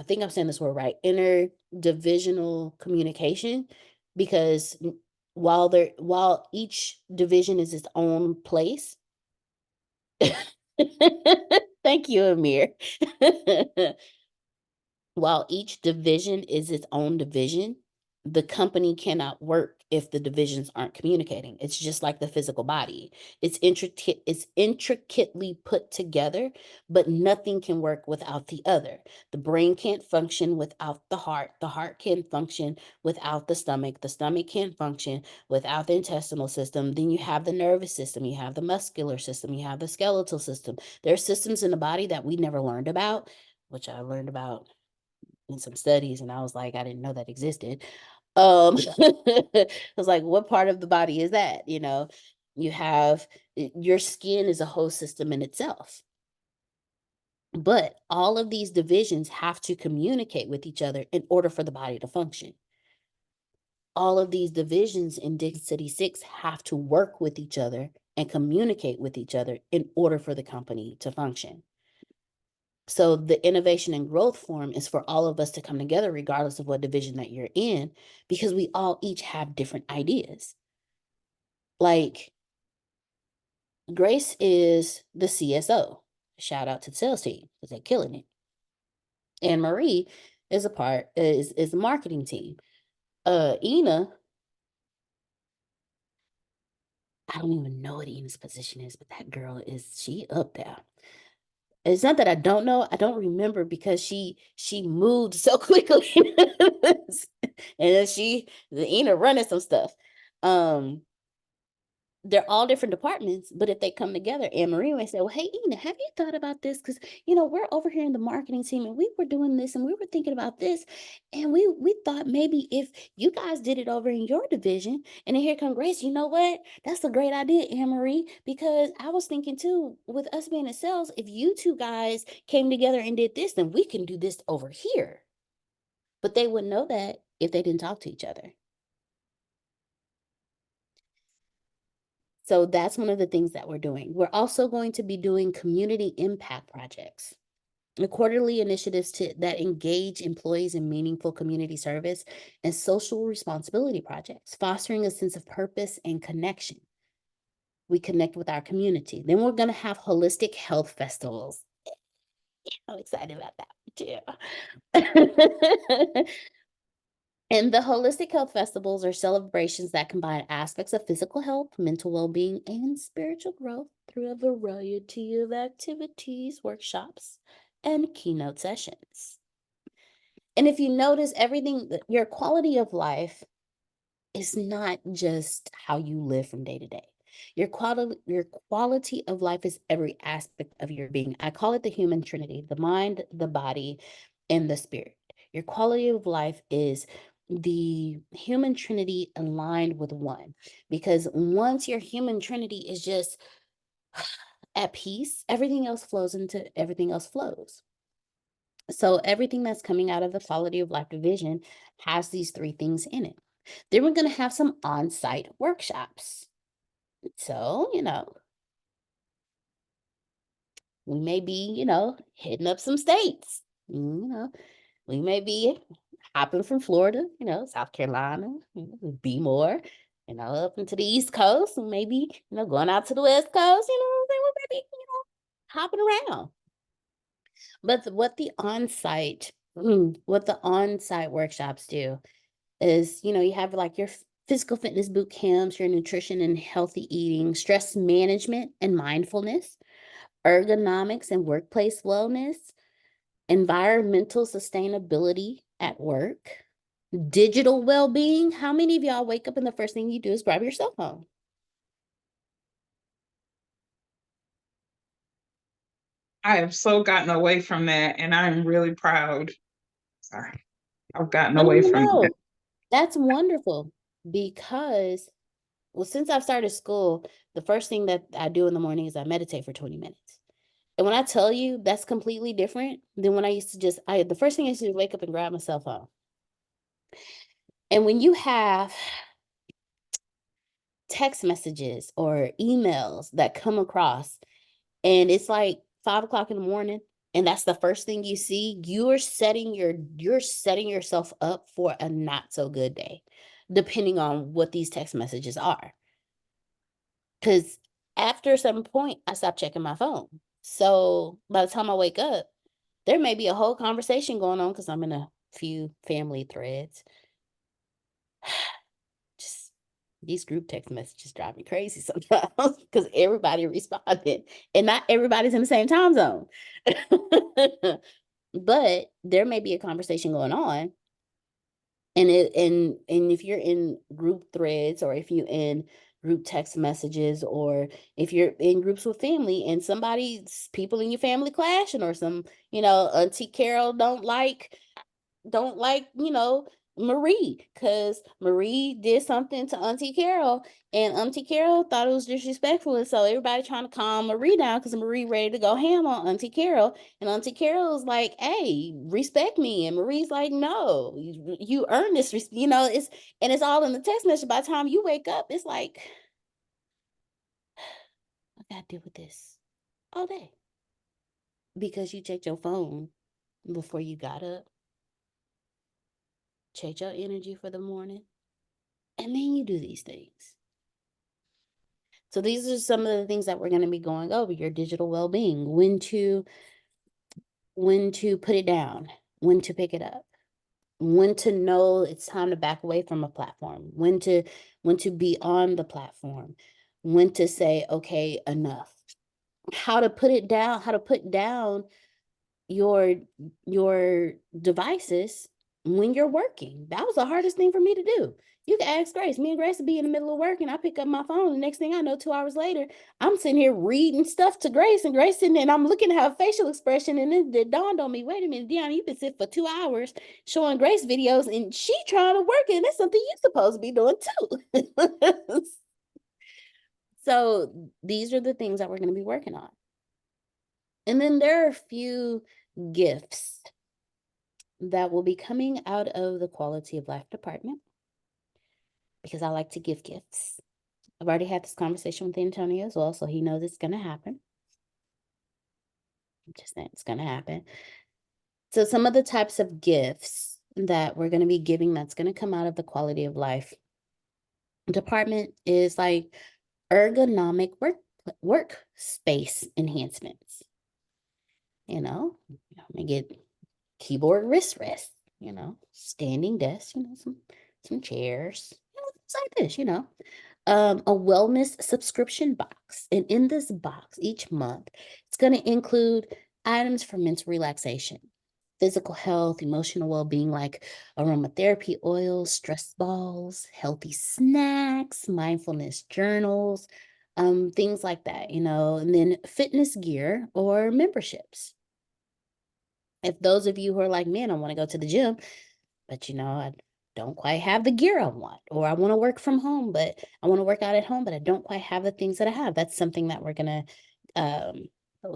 think I'm saying this word right, interdivisional communication, because while each division is its own place. Thank you, Amir. While each division is its own division, the company cannot work if the divisions aren't communicating. It's just like the physical body. It's intricately put together, but nothing can work without the other. The brain can't function without the heart. The heart can't function without the stomach. The stomach can't function without the intestinal system. Then you have the nervous system, you have the muscular system, you have the skeletal system. There are systems in the body that we never learned about, which I learned about in some studies, and I was like, I didn't know that existed. I was like, what part of the body is that? You have your skin is a whole system in itself. But all of these divisions have to communicate with each other in order for the body to function. All of these divisions in Density 6 have to work with each other and communicate with each other in order for the company to function. So the innovation and growth forum is for all of us to come together, regardless of what division that you're in, because we all each have different ideas. Like, Grace is the CSO. Shout out to the sales team because they're killing it. And Marie is the marketing team. Ina, I don't even know what Ina's position is, but that girl she up there. It's not that I don't know, I don't remember, because she moved so quickly. And then Ina running some stuff. They're all different departments, but if they come together, Anne Marie may say, well, hey, Ina, have you thought about this? Because, we're over here in the marketing team, and we were doing this, and we were thinking about this. And we thought maybe if you guys did it over in your division, and then here come Grace, you know what? That's a great idea, Anne Marie, because I was thinking too, with us being in sales, if you two guys came together and did this, then we can do this over here. But they wouldn't know that if they didn't talk to each other. So that's one of the things that we're doing. We're also going to be doing community impact projects, quarterly initiatives that engage employees in meaningful community service, and social responsibility projects, fostering a sense of purpose and connection. We connect with our community. Then we're going to have holistic health festivals. I'm excited about that too. And the holistic health festivals are celebrations that combine aspects of physical health, mental well-being, and spiritual growth through a variety of activities, workshops, and keynote sessions. And if you notice, your quality of life is not just how you live from day to day. Your quality of life is every aspect of your being. I call it the human trinity, the mind, the body, and the spirit. Your quality of life is the human trinity aligned with one. Because once your human trinity is just at peace, everything else flows into everything else flows. So everything that's coming out of the quality of life division has these three things in it. Then we're going to have some on-site workshops. So, we may be, hitting up some states. We may be hopping from Florida, South Carolina, be more, up into the East Coast, and maybe, going out to the West Coast, we may be, hopping around. But what the on-site workshops do is, you have like your physical fitness boot camps, your nutrition and healthy eating, stress management and mindfulness, ergonomics and workplace wellness, environmental sustainability at work, digital well-being. How many of y'all wake up and the first thing you do is grab your cell phone? I have so gotten away from that, and I'm really proud. Sorry, I've gotten No, away no, from that. no. That's wonderful because, well, since I've started school, the first thing that I do in the morning is I meditate for 20 minutes. And when I tell you that's completely different than when I used to the first thing I used to do is wake up and grab my cell phone. And when you have text messages or emails that come across and it's like 5 o'clock in the morning, and that's the first thing you see, you're setting yourself up for a not so good day, depending on what these text messages are. Because after a certain point, I stop checking my phone. So by the time I wake up, there may be a whole conversation going on because I'm in a few family threads. Just these group text messages drive me crazy sometimes because everybody responded and not everybody's in the same time zone. But there may be a conversation going on. And if you're in group threads, or if you're in group text messages, or if you're in groups with family and people in your family clashing, or some, Auntie Carol don't like, Marie, because Marie did something to Auntie Carol, and Auntie Carol thought it was disrespectful. And so everybody trying to calm Marie down because Marie ready to go ham on Auntie Carol. And Auntie Carol's like, hey, respect me. And Marie's like, no, you earned this, it's all in the text message. By the time you wake up, it's like, I gotta deal with this all day because you checked your phone before you got up. Check your energy for the morning, and then you do these things. So these are some of the things that we're going to be going over: your digital well-being, when to put it down, when to pick it up, when to know it's time to back away from a platform, when to be on the platform, when to say, okay, enough, how to put down your devices when you're working. That was the hardest thing for me to do. You can ask Grace. Me and Grace would be in the middle of work, and I pick up my phone. The next thing I know, 2 hours later, I'm sitting here reading stuff to Grace, and Grace sitting there, and I'm looking at her facial expression, and then it dawned on me, wait a minute, Deanna, you've been sitting for 2 hours showing Grace videos, and she trying to work, and that's something you're supposed to be doing too. So these are the things that we're going to be working on. And then there are a few gifts that will be coming out of the quality of life department, because I like to give gifts. I've already had this conversation with Antonio as well, so he knows it's going to happen. I'm just saying it's going to happen. So some of the types of gifts that we're going to be giving that's going to come out of the quality of life department is like ergonomic workspace enhancements. I get keyboard wrist rest, standing desk, some chairs, things like this, a wellness subscription box. And in this box each month, it's going to include items for mental relaxation, physical health, emotional well-being, like aromatherapy oils, stress balls, healthy snacks, mindfulness journals, things like that, you know, and then fitness gear or memberships. If those of you who are like, man, I want to go to the gym, but you know, I don't quite have the gear I want, or I want to work from home, but I want to work out at home, but I don't quite have the things that I have. That's something that we're going to,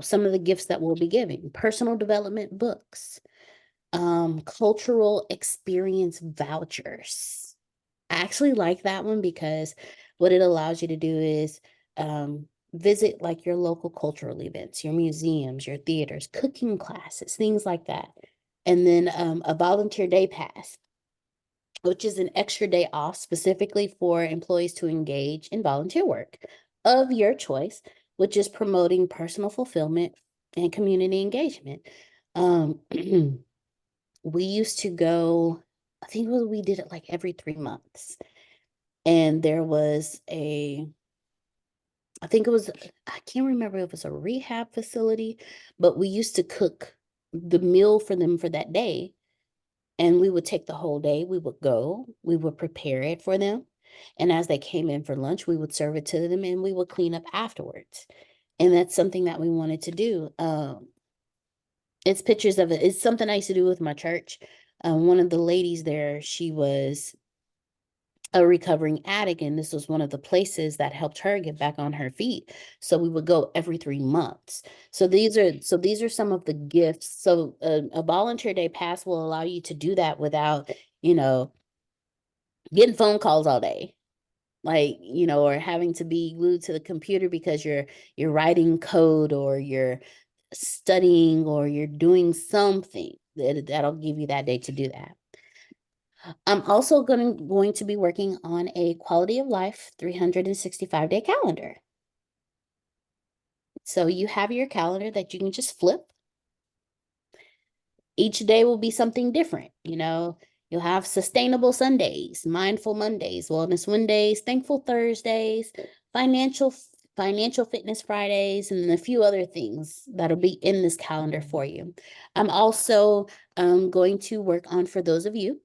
some of the gifts that we'll be giving: personal development books, cultural experience vouchers. I actually like that one because what it allows you to do is visit like your local cultural events, your museums, your theaters, cooking classes, things like that. And then a volunteer day pass, which is an extra day off specifically for employees to engage in volunteer work of your choice, which is promoting personal fulfillment and community engagement. We used to go, I think we did it like every 3 months. And there was I think it was, I can't remember if it was a rehab facility, but we used to cook the meal for them for that day. And we would take the whole day. We would go, we would prepare it for them. And as they came in for lunch, we would serve it to them and we would clean up afterwards. And that's something that we wanted to do. It's pictures of it. It's something I used to do with my church. One of the ladies there, she was a recovering addict, and this was one of the places that helped her get back on her feet. So we would go every 3 months. So these are some of the gifts. So a volunteer day pass will allow you to do that without, you know, getting phone calls all day, like, you know, or having to be glued to the computer because you're writing code or you're studying or you're doing something that'll give you that day to do that. I'm also going to be working on a quality of life 365-day calendar. So you have your calendar that you can just flip. Each day will be something different. You know, you'll have sustainable Sundays, mindful Mondays, wellness Wednesdays, thankful Thursdays, financial fitness Fridays, and a few other things that'll be in this calendar for you. I'm also going to work on, for those of you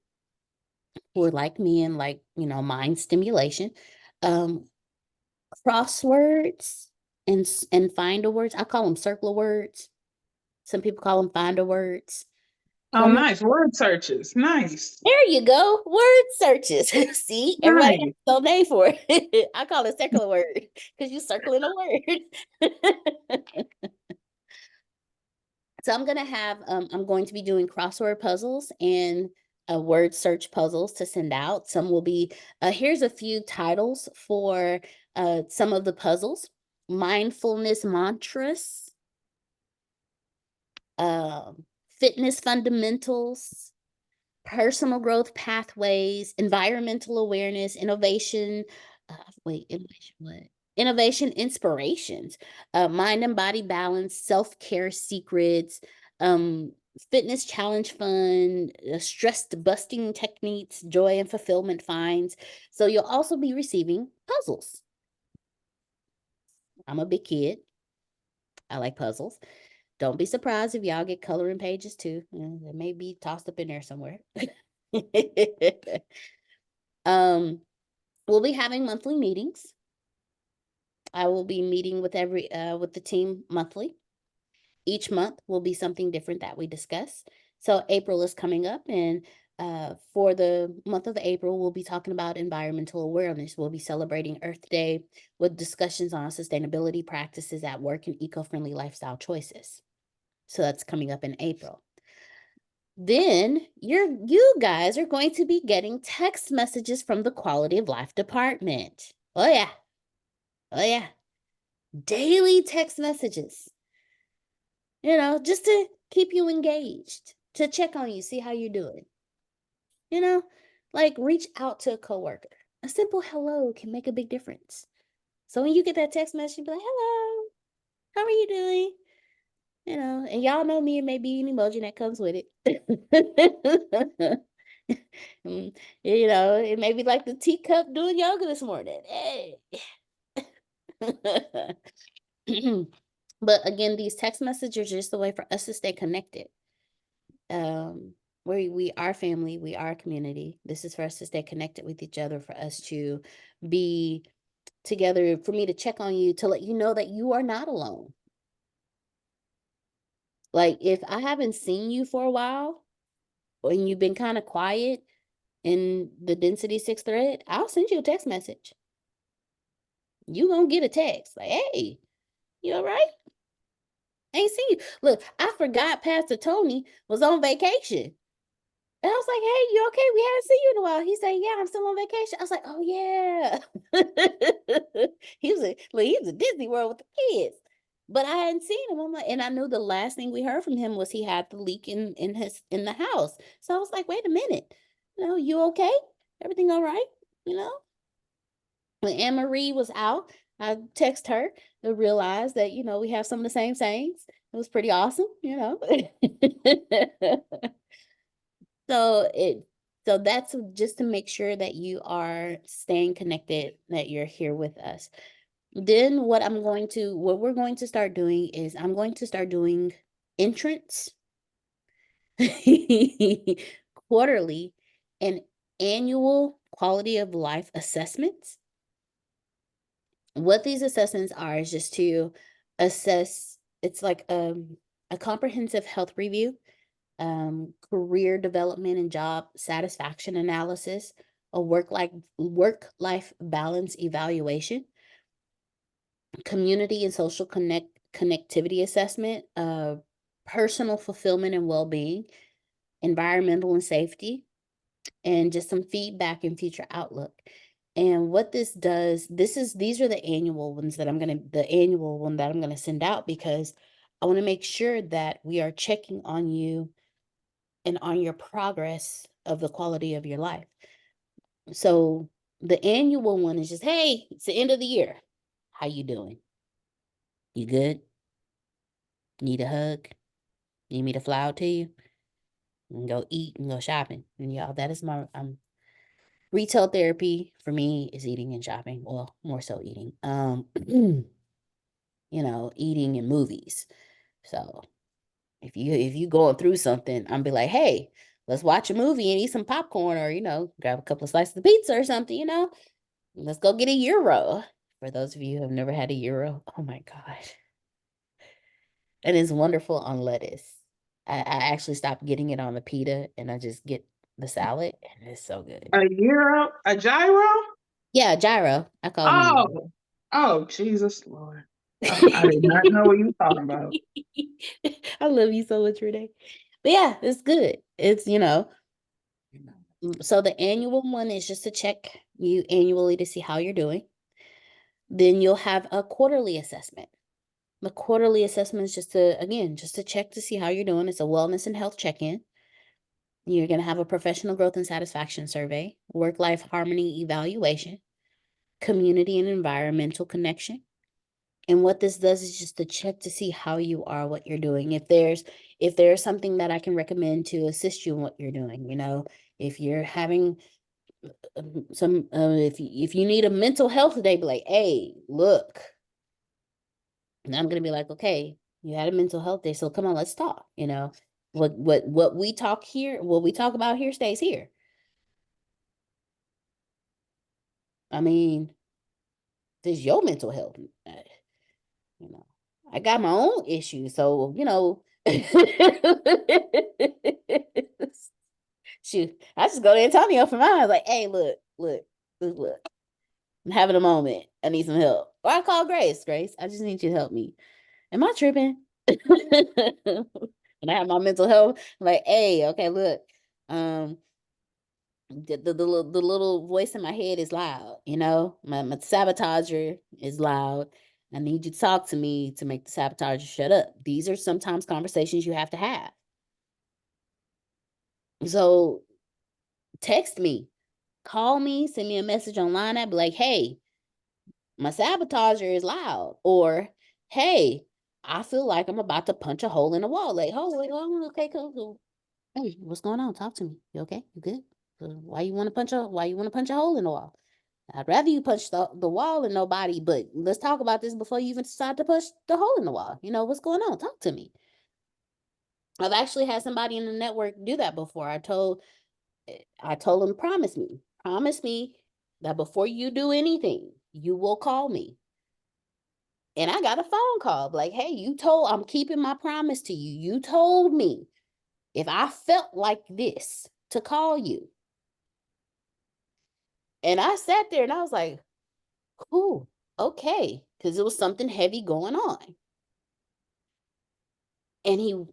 who are like me and like, you know, mind stimulation, crosswords and find a words. I call them circle words. Some people call them find a words. Oh, nice. Word searches. Nice. There you go. Word searches. See, everybody Nice. has no name for it. I call it circle word because you're circling a word. So I'm going to be doing crossword puzzles and word search puzzles to send out. Some will be, here's a few titles for some of the puzzles: mindfulness mantras, fitness fundamentals, personal growth pathways, environmental awareness, innovation, innovation what? Innovation inspirations, mind and body balance, self-care secrets, fitness challenge fun, stress busting techniques, joy and fulfillment finds. So you'll also be receiving puzzles. I'm a big kid. I like puzzles. Don't be surprised if y'all get coloring pages too. They may be tossed up in there somewhere. We'll be having monthly meetings. I will be meeting with with the team monthly. Each month will be something different that we discuss. So April is coming up, and for the month of April, we'll be talking about environmental awareness. We'll be celebrating Earth Day with discussions on sustainability practices at work and eco-friendly lifestyle choices. So that's coming up in April. Then you guys are going to be getting text messages from the quality of life department. Oh yeah. Oh yeah. Daily text messages. You know, just to keep you engaged, to check on you, see how you're doing. You know, like reach out to a coworker. A simple hello can make a big difference. So when you get that text message, be like, hello, how are you doing? You know, and y'all know me, it may be an emoji that comes with it. You know, it may be like the teacup doing yoga this morning. Hey. But again, these text messages are just a way for us to stay connected. We are family, we are a community. This is for us to stay connected with each other, for us to be together for me to check on you, to let you know that you are not alone. Like, if I haven't seen you for a while, and you've been kind of quiet in the density 6 thread, I'll send you a text message. You gonna get a text like, hey, you all right? Ain't seen you. Look, I forgot Pastor Tony was on vacation. And I was like, hey, you okay? We haven't seen you in a while. He said, yeah, I'm still on vacation. I was like, oh, yeah. He was at Disney World with the kids. But I hadn't seen him. I'm like, and I knew the last thing we heard from him was he had the leak in the house. So I was like, wait a minute. You okay? Everything all right? When Anne Marie was out, I text her to realize that, we have some of the same sayings. It was pretty awesome, So that's just to make sure that you are staying connected, that you're here with us. Then what we're going to start doing is I'm going to start doing entrance quarterly and annual quality of life assessments. What these assessments are is just to assess, it's like a comprehensive health review, career development and job satisfaction analysis, a work-life balance evaluation, community and social connectivity assessment, personal fulfillment and well-being, environmental and safety, and just some feedback and future outlook. And what this does, these are the annual ones that I'm gonna send out, because I want to make sure that we are checking on you and on your progress of the quality of your life. So the annual one is just, hey, it's the end of the year. How you doing? You good? Need a hug? Need me to fly out to you? And go eat and go shopping. And y'all, that is retail therapy for me is eating and shopping. Well, more so eating. Eating and movies. So if you going through something, I'm be like, hey, let's watch a movie and eat some popcorn, or grab a couple of slices of pizza or something. Let's go get a gyro. For those of you who have never had a gyro, oh my god, it is wonderful on lettuce. I actually stopped getting it on the pita, and I just get the salad, and it's so good. A gyro? Yeah, gyro. I call them a gyro. Oh, Jesus Lord. I did not know what you were talking about. I love you so much, Renee. But yeah, it's good. It's, so the annual one is just to check you annually to see how you're doing. Then you'll have a quarterly assessment. The quarterly assessment is just to check to see how you're doing. It's a wellness and health check-in. You're going to have a professional growth and satisfaction survey, work-life harmony evaluation, community and environmental connection. And what this does is just to check to see how you are, what you're doing. If there's something that I can recommend to assist you in what you're doing, if you're having if you need a mental health day, be like, hey, look. And I'm gonna be like, okay, you had a mental health day, so come on, let's talk. What we talk here, what we talk about here stays here. I mean, this is your mental health. I got my own issues, so shoot, I just go to Antonio for mine. Like, hey, look, I'm having a moment. I need some help. Or I call Grace. Grace, I just need you to help me. Am I tripping? When I have my mental health, I'm like, hey, okay, look, the little voice in my head is loud, my sabotager is loud. I need you to talk to me to make the sabotager shut up. These are sometimes conversations you have to have. So text me, call me, send me a message online. I'd be like, hey, my sabotager is loud. Or, hey, I feel like I'm about to punch a hole in the wall. Like, oh, okay, cool. Hey, what's going on? Talk to me. You okay? You good? Why you want to punch a hole in the wall? I'd rather you punch the wall and nobody, but let's talk about this before you even decide to punch the hole in the wall. What's going on? Talk to me. I've actually had somebody in the network do that before. I told them, promise me that before you do anything, you will call me. And I got a phone call like, hey, I'm keeping my promise to you. You told me if I felt like this to call you. And I sat there and I was like, ooh, okay. Because it was something heavy going on. And he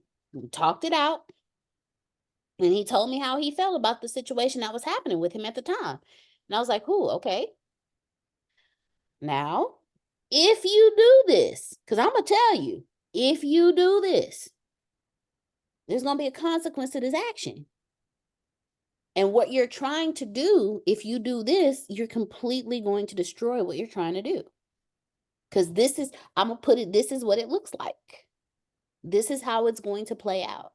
talked it out. And he told me how he felt about the situation that was happening with him at the time. And I was like, ooh, okay. Now, if you do this, because I'm going to tell you, if you do this, there's going to be a consequence to this action. And what you're trying to do, if you do this, you're completely going to destroy what you're trying to do. Because I'm going to put it, this is what it looks like. This is how it's going to play out.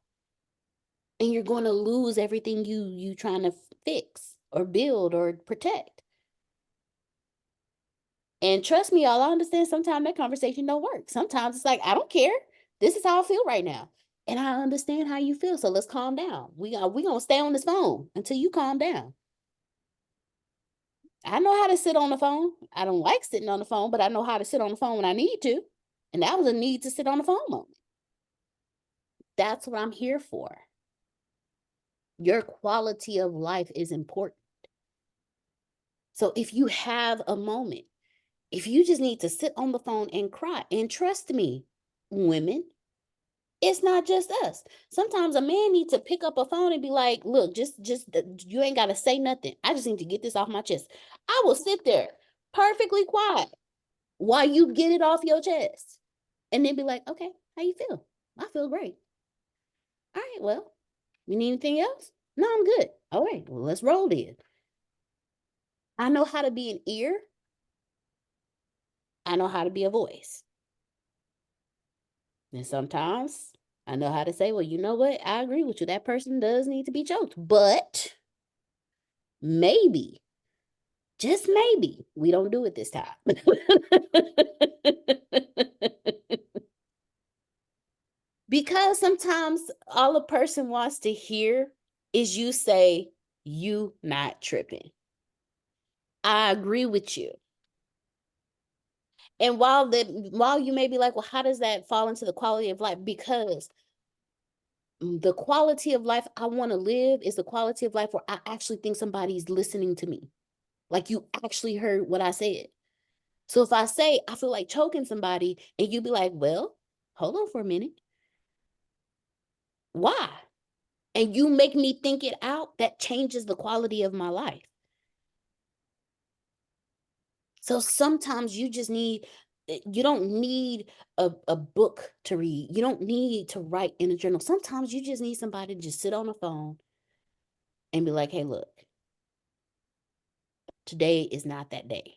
And you're going to lose everything you trying to fix or build or protect. And trust me, y'all, I understand sometimes that conversation don't work. Sometimes it's like, I don't care. This is how I feel right now. And I understand how you feel. So let's calm down. We gonna stay on this phone until you calm down. I know how to sit on the phone. I don't like sitting on the phone, but I know how to sit on the phone when I need to. And that was a need to sit on the phone moment. That's what I'm here for. Your quality of life is important. So if you have a moment, if you just need to sit on the phone and cry, and trust me, women, it's not just us. Sometimes a man needs to pick up a phone and be like, look, just you ain't got to say nothing. I just need to get this off my chest. I will sit there perfectly quiet while you get it off your chest. And then be like, okay, how you feel? I feel great. All right, well, you need anything else? No, I'm good. All right, well, let's roll then. I know how to be an ear. I know how to be a voice. And sometimes I know how to say, well, you know what? I agree with you. That person does need to be choked. But maybe, just maybe, we don't do it this time. Because sometimes all a person wants to hear is you say, you not tripping. I agree with you. And while you may be like, well, how does that fall into the quality of life? Because the quality of life I want to live is the quality of life where I actually think somebody's listening to me. Like you actually heard what I said. So if I say I feel like choking somebody and you be like, well, hold on for a minute. Why? And you make me think it out, that changes the quality of my life. So sometimes you don't need a book to read. You don't need to write in a journal. Sometimes you just need somebody to just sit on the phone and be like, hey, look, today is not that day.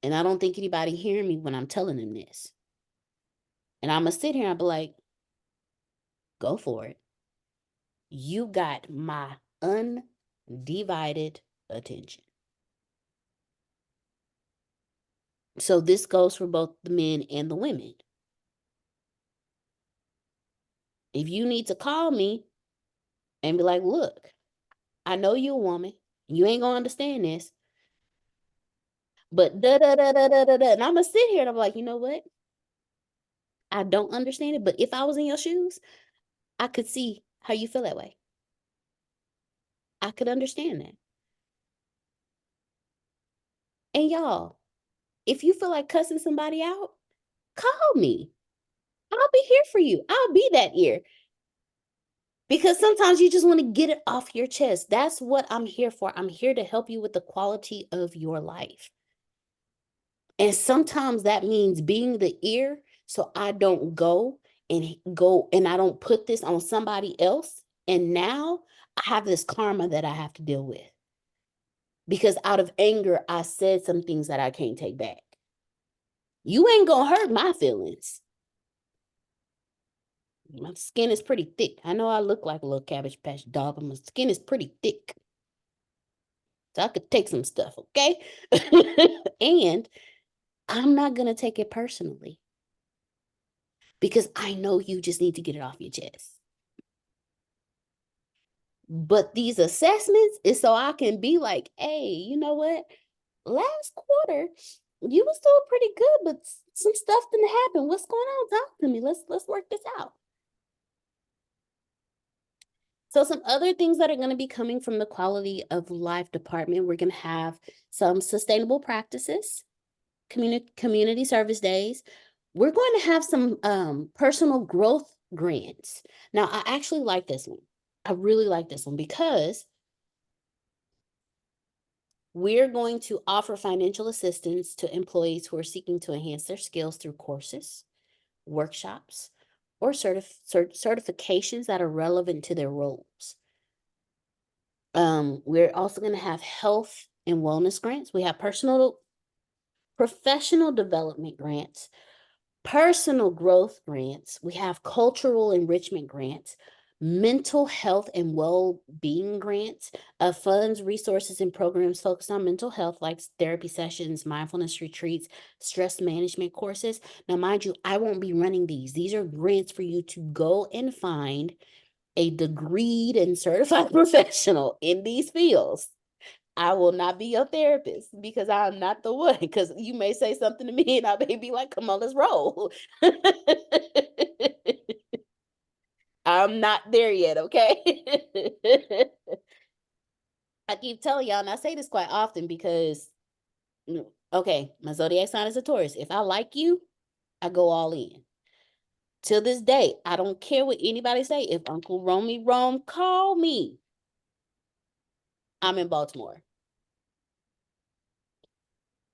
And I don't think anybody hearing me when I'm telling them this. And I'm going to sit here and I'll be like, go for it. You got my undivided attention. So this goes for both the men and the women. If you need to call me and be like, look, I know you're a woman. You ain't going to understand this. But da-da-da-da-da-da-da. And I'm going to sit here and I'm like, you know what? I don't understand it. But if I was in your shoes, I could see how you feel that way. I could understand that. And y'all, if you feel like cussing somebody out, call me. I'll be here for you. I'll be that ear. Because sometimes you just want to get it off your chest. That's what I'm here for. I'm here to help you with the quality of your life. And sometimes that means being the ear so I don't go and I don't put this on somebody else. And now I have this karma that I have to deal with. Because out of anger, I said some things that I can't take back. You ain't gonna hurt my feelings. My skin is pretty thick. I know I look like a little Cabbage Patch dog, but my skin is pretty thick. So I could take some stuff, okay? And I'm not gonna take it personally. Because I know you just need to get it off your chest. But these assessments is so I can be like, hey, you know what? last quarter, you was doing pretty good, but some stuff didn't happen. What's going on? Talk to me. Let's work this out. So some other things that are going to be coming from the quality of life department, we're going to have some sustainable practices, community service days. We're going to have some personal growth grants. Now, I actually like this one. I really like this one because we're going to offer financial assistance to employees who are seeking to enhance their skills through courses, workshops, or certifications that are relevant to their roles. We're also going to have health and wellness grants. We have professional development grants, personal growth grants. We have cultural enrichment grants, mental health and well-being grants, funds, resources, and programs focused on mental health, like therapy sessions, mindfulness retreats, stress management courses. Now, mind you, I won't be running these. These are grants for you to go and find a degreed and certified professional in these fields. I will not be your therapist because I'm not the one. Because you may say something to me and I may be like, come on, let's roll. I'm not there yet, okay? I keep telling y'all, and I say this quite often because, okay, my zodiac sign is a Taurus. If I like you, I go all in. Till this day, I don't care what anybody say. If Uncle Romy Rome call me, I'm in Baltimore.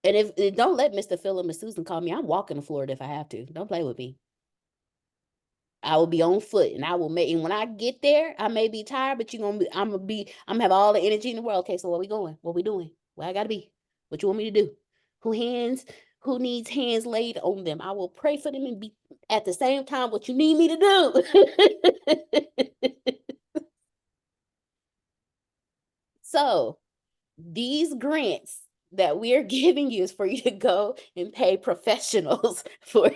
And if don't let Mr. Phil and Miss Susan call me, I'm walking to Florida if I have to. Don't play with me. I will be on foot and I will make, and when I get there, I may be tired, but I'm gonna have all the energy in the world. Okay, so where we going? What we doing? Where I gotta be? What you want me to do? Who needs hands laid on them? I will pray for them and be at the same time what you need me to do. So these grants that we are giving you is for you to go and pay professionals for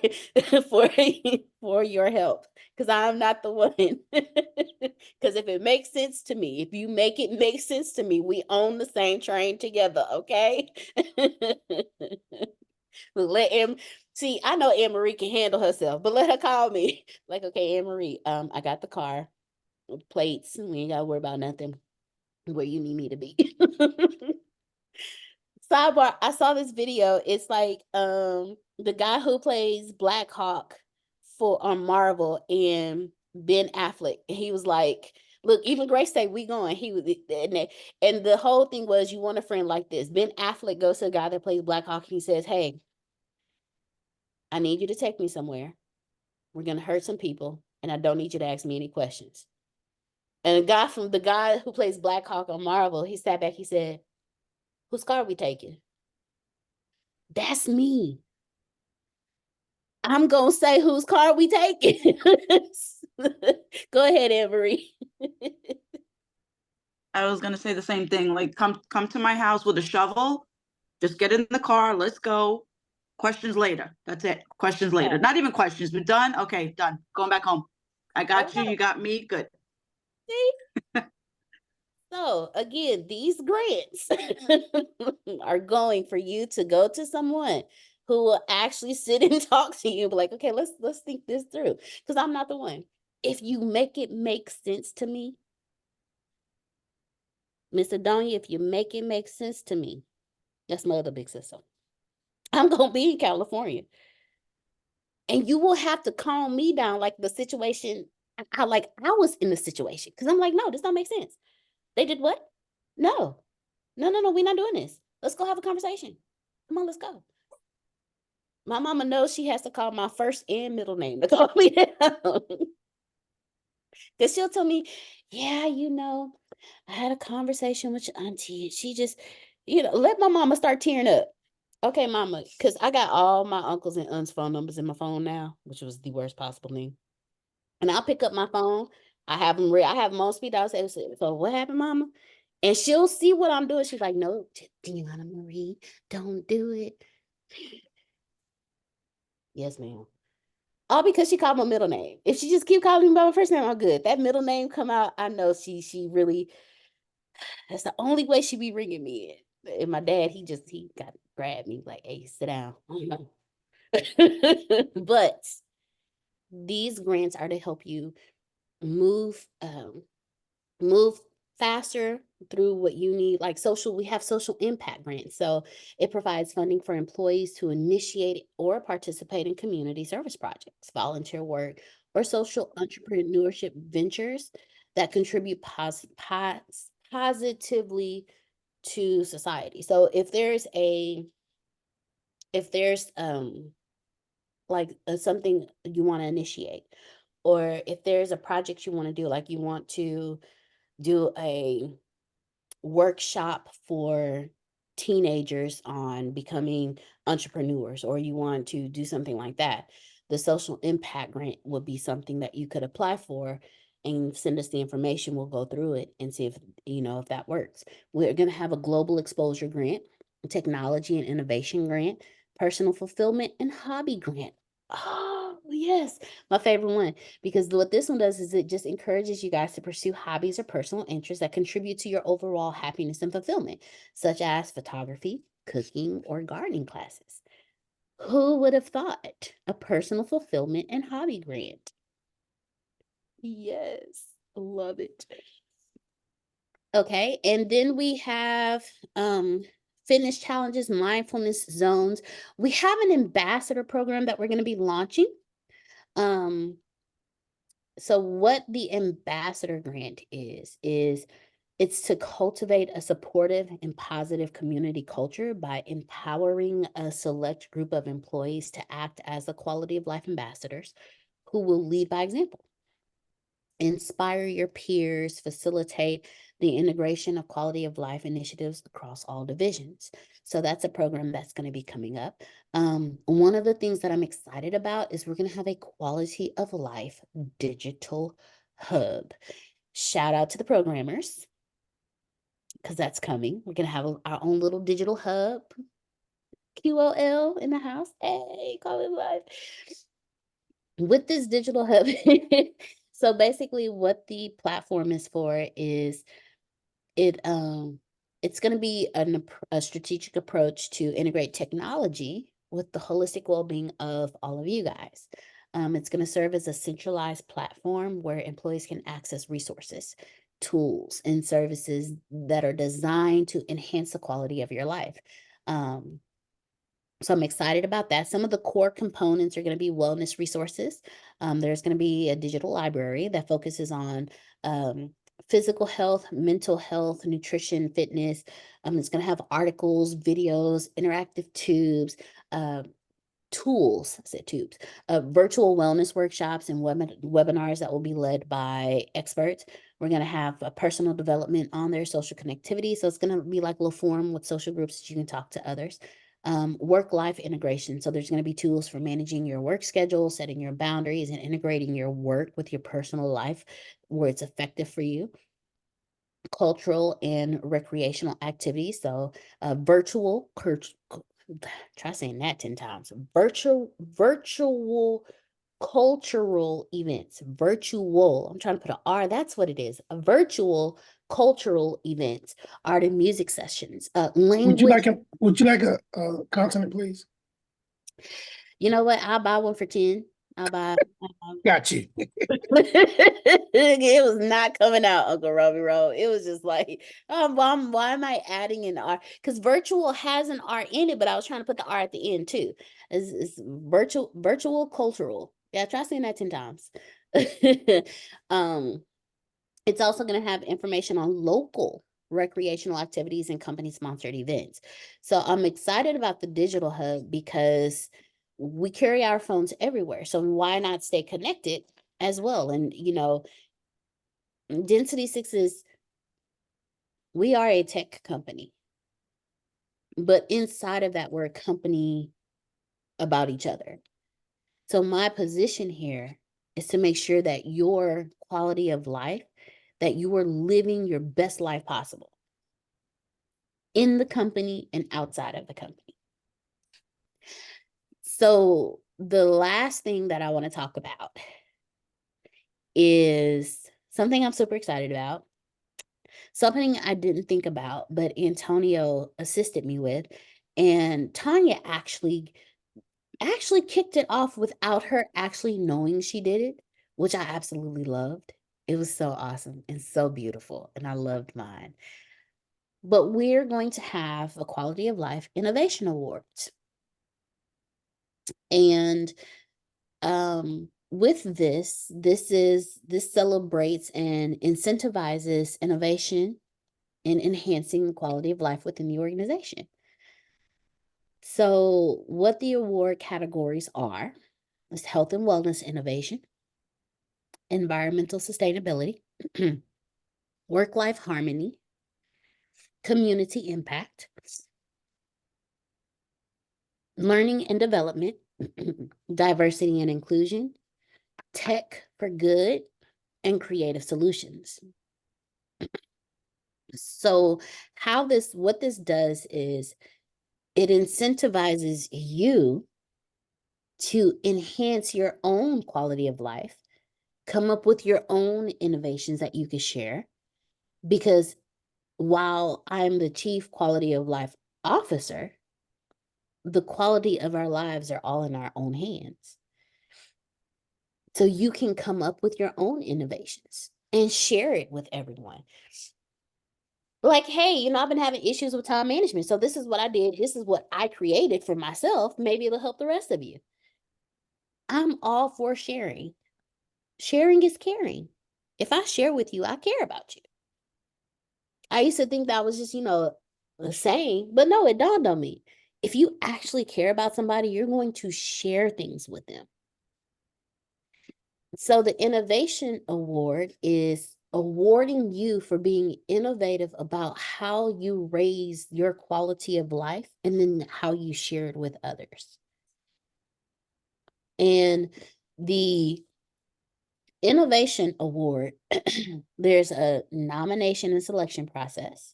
for your help, because I'm not the one. Because if it makes sense to me, if you make it make sense to me, we own the same train together, okay? See, I know Anne Marie can handle herself, but let her call me. Like, okay, Anne Marie, I got the car, plates, we ain't gotta worry about nothing. Where you need me to be. Sidebar, I saw this video. It's like the guy who plays Black Hawk on Marvel and Ben Affleck. And he was like, look, even Grace say we going. He was and the whole thing was, you want a friend like this. Ben Affleck goes to the guy that plays Black Hawk and he says, hey, I need you to take me somewhere. We're gonna hurt some people, and I don't need you to ask me any questions. And the guy who plays Black Hawk on Marvel, he sat back, he said, whose car are we taking? That's me. I'm going to say whose car we taking. Go ahead, Anne-Marie. I was going to say the same thing. Like, come to my house with a shovel. Just get in the car. Let's go. Questions later. That's it. Questions later. Not even questions. We're done. Okay, done. Going back home. I got you. You got me. Good. See? So again, these grants are going for you to go to someone who will actually sit and talk to you and be like, okay, let's think this through. Because I'm not the one. If you make it make sense to me, Miss Adonia, if you make it make sense to me, that's my other big sister. I'm gonna be in California. And you will have to calm me down, like the situation. I was in the situation. Because I'm like, no, this don't make sense. They did what? No, we're not doing this. Let's go have a conversation. Come on, let's go. My mama knows she has to call my first and middle name to calm me down. Because she'll tell me, yeah, I had a conversation with your auntie and she just, let my mama start tearing up. Okay, mama, because I got all my uncles and aunts' phone numbers in my phone now, which was the worst possible thing. And I'll pick up my phone. I have them on speed dial. So what happened, mama? And she'll see what I'm doing. She's like, no, Deanna Marie, don't do it. Yes, ma'am. All because she called my middle name. If she just keep calling me by my first name, I'm good. That middle name come out, I know she really, that's the only way she be ringing me in. And my dad, he got grabbed me like, hey, sit down. But these grants are to help you move move faster through what you need, like we have social impact grants. So it provides funding for employees to initiate or participate in community service projects, volunteer work, or social entrepreneurship ventures that contribute positively to society. So if there's something you want to initiate, or if there's a project you want to do, like you want to do a workshop for teenagers on becoming entrepreneurs, or you want to do something like that, the social impact grant would be something that you could apply for and send us the information. We'll go through it and see if that works. We're going to have a global exposure grant, technology and innovation grant, personal fulfillment and hobby grant. Oh, yes, my favorite one, because what this one does is it just encourages you guys to pursue hobbies or personal interests that contribute to your overall happiness and fulfillment, such as photography, cooking, or gardening classes. Who would have thought? A personal fulfillment and hobby grant. Yes, love it. Okay, and then we have fitness challenges, mindfulness zones. We have an ambassador program that we're going to be launching. So what the ambassador grant is it's to cultivate a supportive and positive community culture by empowering a select group of employees to act as the quality of life ambassadors who will lead by example, inspire your peers, facilitate the integration of quality of life initiatives across all divisions. So that's a program that's going to be coming up. One of the things that I'm excited about is we're going to have a quality of life digital hub. Shout out to the programmers, because that's coming. We're going to have our own little digital hub, QOL in the house. Hey, call it life. With this digital hub, so basically what the platform is for is it's going to be a strategic approach to integrate technology with the holistic well-being of all of you guys. It's going to serve as a centralized platform where employees can access resources, tools, and services that are designed to enhance the quality of your life. So I'm excited about that. Some of the core components are going to be wellness resources. There's going to be a digital library that focuses on physical health, mental health, nutrition, fitness. It's going to have articles, videos, interactive tubes, virtual wellness workshops and webinars that will be led by experts. We're going to have a personal development on there, social connectivity. So it's going to be like a little forum with social groups that you can talk to others. Work-life integration. So there's going to be tools for managing your work schedule, setting your boundaries, and integrating your work with your personal life where it's effective for you. Cultural and recreational activities. So try saying that 10 times. Virtual cultural events. Virtual. I'm trying to put an R. That's what it is. A virtual cultural events, art and music sessions, language. Would you like a consonant, please? You know what? I'll buy one for 10. I'll buy. Got you. It was not coming out, Uncle Robbie Road. It was just like, why am I adding an R? Because virtual has an R in it, but I was trying to put the R at the end too. It's virtual cultural. Yeah, try saying that 10 times. It's also going to have information on local recreational activities and company-sponsored events. So I'm excited about the digital hub because we carry our phones everywhere. So why not stay connected as well? And, Density 6 we are a tech company. But inside of that, we're a company about each other. So my position here is to make sure that your quality of life, that you are living your best life possible in the company and outside of the company. So the last thing that I want to talk about is something I'm super excited about. Something I didn't think about, but Antonio assisted me with, and Tanya actually kicked it off without her actually knowing she did it, which I absolutely loved. It was so awesome and so beautiful, and I loved mine. But we're going to have a Quality of Life Innovation Awards. And with this celebrates and incentivizes innovation and enhancing the quality of life within the organization. So what the award categories are is health and wellness innovation, environmental sustainability, work-life harmony, community impact, learning and development, diversity and inclusion, tech for good, and creative solutions. So what this does is it incentivizes you to enhance your own quality of life, come up with your own innovations that you can share. Because while I'm the Chief Quality of Life Officer, the quality of our lives are all in our own hands. So you can come up with your own innovations and share it with everyone. Like, hey, I've been having issues with time management. So this is what I did. This is what I created for myself. Maybe it'll help the rest of you. I'm all for sharing. Sharing is caring. If I share with you, I care about you. I used to think that was just, a saying, but no, it dawned on me. If you actually care about somebody, you're going to share things with them. So the Innovation Award is awarding you for being innovative about how you raise your quality of life and then how you share it with others. And the Innovation Award, there's a nomination and selection process.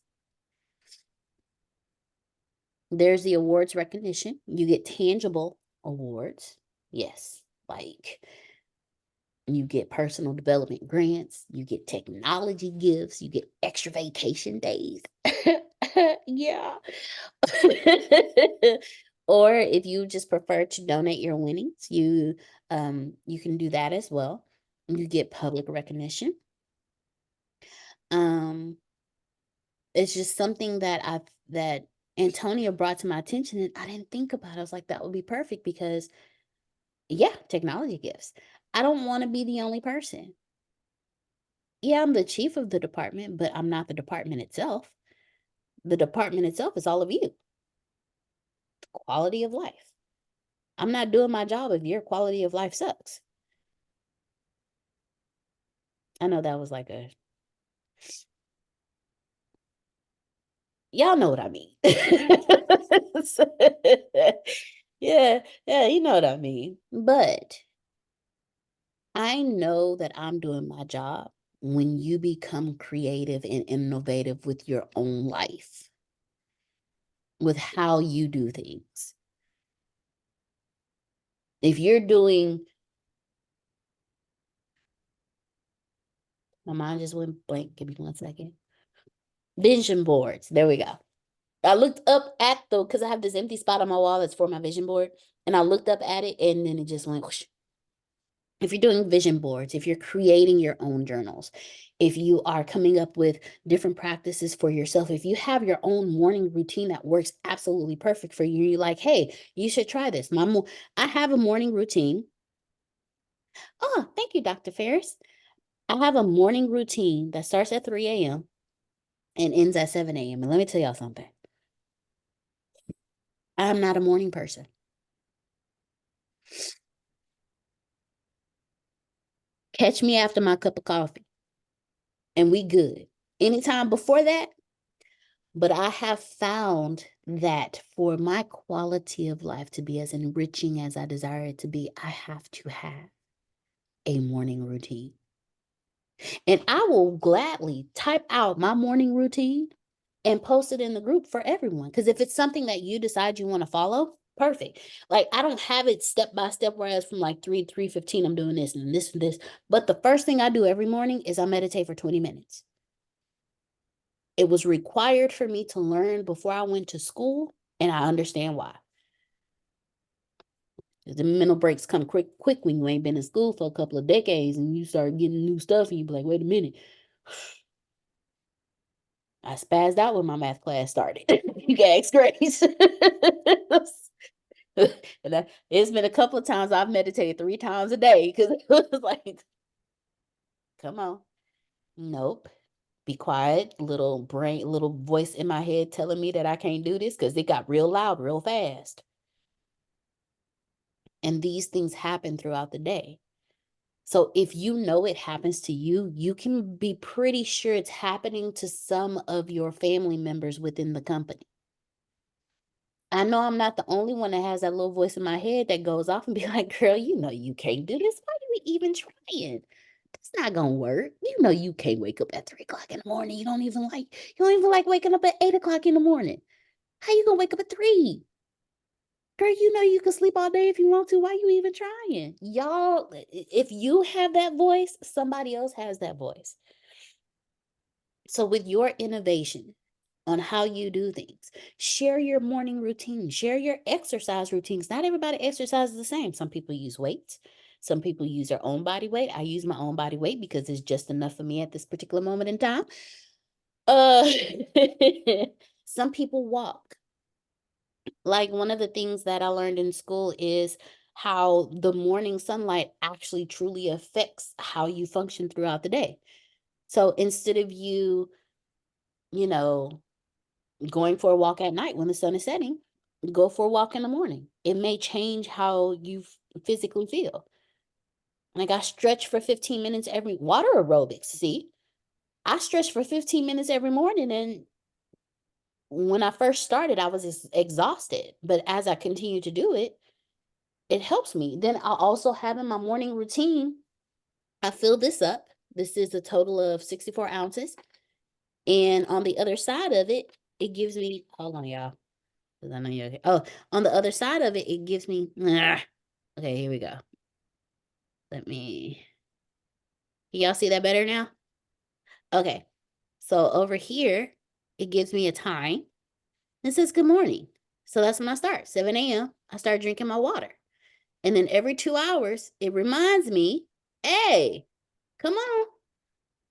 There's the awards recognition. You get tangible awards. Yes, like you get personal development grants, you get technology gifts, you get extra vacation days. Yeah. Or if you just prefer to donate your winnings, you can do that as well. You get public recognition. It's just something that Antonia brought to my attention and I didn't think about it. I was like, that would be perfect because yeah, technology gifts. I don't want to be the only person. Yeah, I'm the chief of the department, but I'm not the department itself. The department itself is all of you. The quality of life. I'm not doing my job if your quality of life sucks. I know that was like y'all know what I mean. Yeah, you know what I mean. But I know that I'm doing my job when you become creative and innovative with your own life, with how you do things. If you're doing, my mind just went blank. Give me 1 second. Vision boards. There we go. I looked up at because I have this empty spot on my wall that's for my vision board. And I looked up at it and then it just went whoosh. If you're doing vision boards, if you're creating your own journals, if you are coming up with different practices for yourself, if you have your own morning routine that works absolutely perfect for you, you're like, hey, you should try this. I have a morning routine. Oh, thank you, Dr. Ferris. I have a morning routine that starts at 3 a.m. and ends at 7 a.m. And let me tell y'all something. I'm not a morning person. Catch me after my cup of coffee and we good. Anytime before that, but I have found that for my quality of life to be as enriching as I desire it to be, I have to have a morning routine. And I will gladly type out my morning routine and post it in the group for everyone. Because if it's something that you decide you want to follow, perfect. Like I don't have it step by step, whereas from like 3 to 3:15, I'm doing this and this and this. But the first thing I do every morning is I meditate for 20 minutes. It was required for me to learn before I went to school, and I understand why. The mental breaks come quick when you ain't been in school for a couple of decades and you start getting new stuff and you be like, wait a minute. I spazzed out when my math class started. You can ask Grace. And it's been a couple of times I've meditated 3 times a day because it was like, come on. Nope. Be quiet. Little voice in my head telling me that I can't do this because it got real loud real fast. And these things happen throughout the day. So if you know it happens to you, you can be pretty sure it's happening to some of your family members within the company. I know I'm not the only one that has that little voice in my head that goes off and be like, girl, you know you can't do this. Why are you even trying? It's not gonna work. You know you can't wake up at 3 o'clock in the morning. You don't even like waking up at 8 o'clock in the morning. How you gonna wake up at 3? Girl, you know you can sleep all day if you want to. Why you even trying? Y'all, if you have that voice, somebody else has that voice. So with your innovation on how you do things, share your morning routine, share your exercise routines. Not everybody exercises the same. Some people use weights. Some people use their own body weight. I use my own body weight because it's just enough for me at this particular moment in time. Some people walk. Like one of the things that I learned in school is how the morning sunlight actually truly affects how you function throughout the day. So instead of you going for a walk at night when the sun is setting, go for a walk in the morning. It may change how you physically feel. Like I stretch for 15 minutes every water aerobics. See, I stretch for 15 minutes every morning, and when I first started, I was exhausted. But as I continue to do it, it helps me. Then I'll also have in my morning routine, I fill this up. This is a total of 64 ounces. And on the other side of it, it gives me, hold on, y'all. Because I know you're okay. Oh, on the other side of it, it gives me, okay, here we go. Can y'all see that better now? Okay. So over here, it gives me a time. It says good morning. So that's when I start. 7 a.m. I start drinking my water. And then every 2 hours, it reminds me, hey, come on.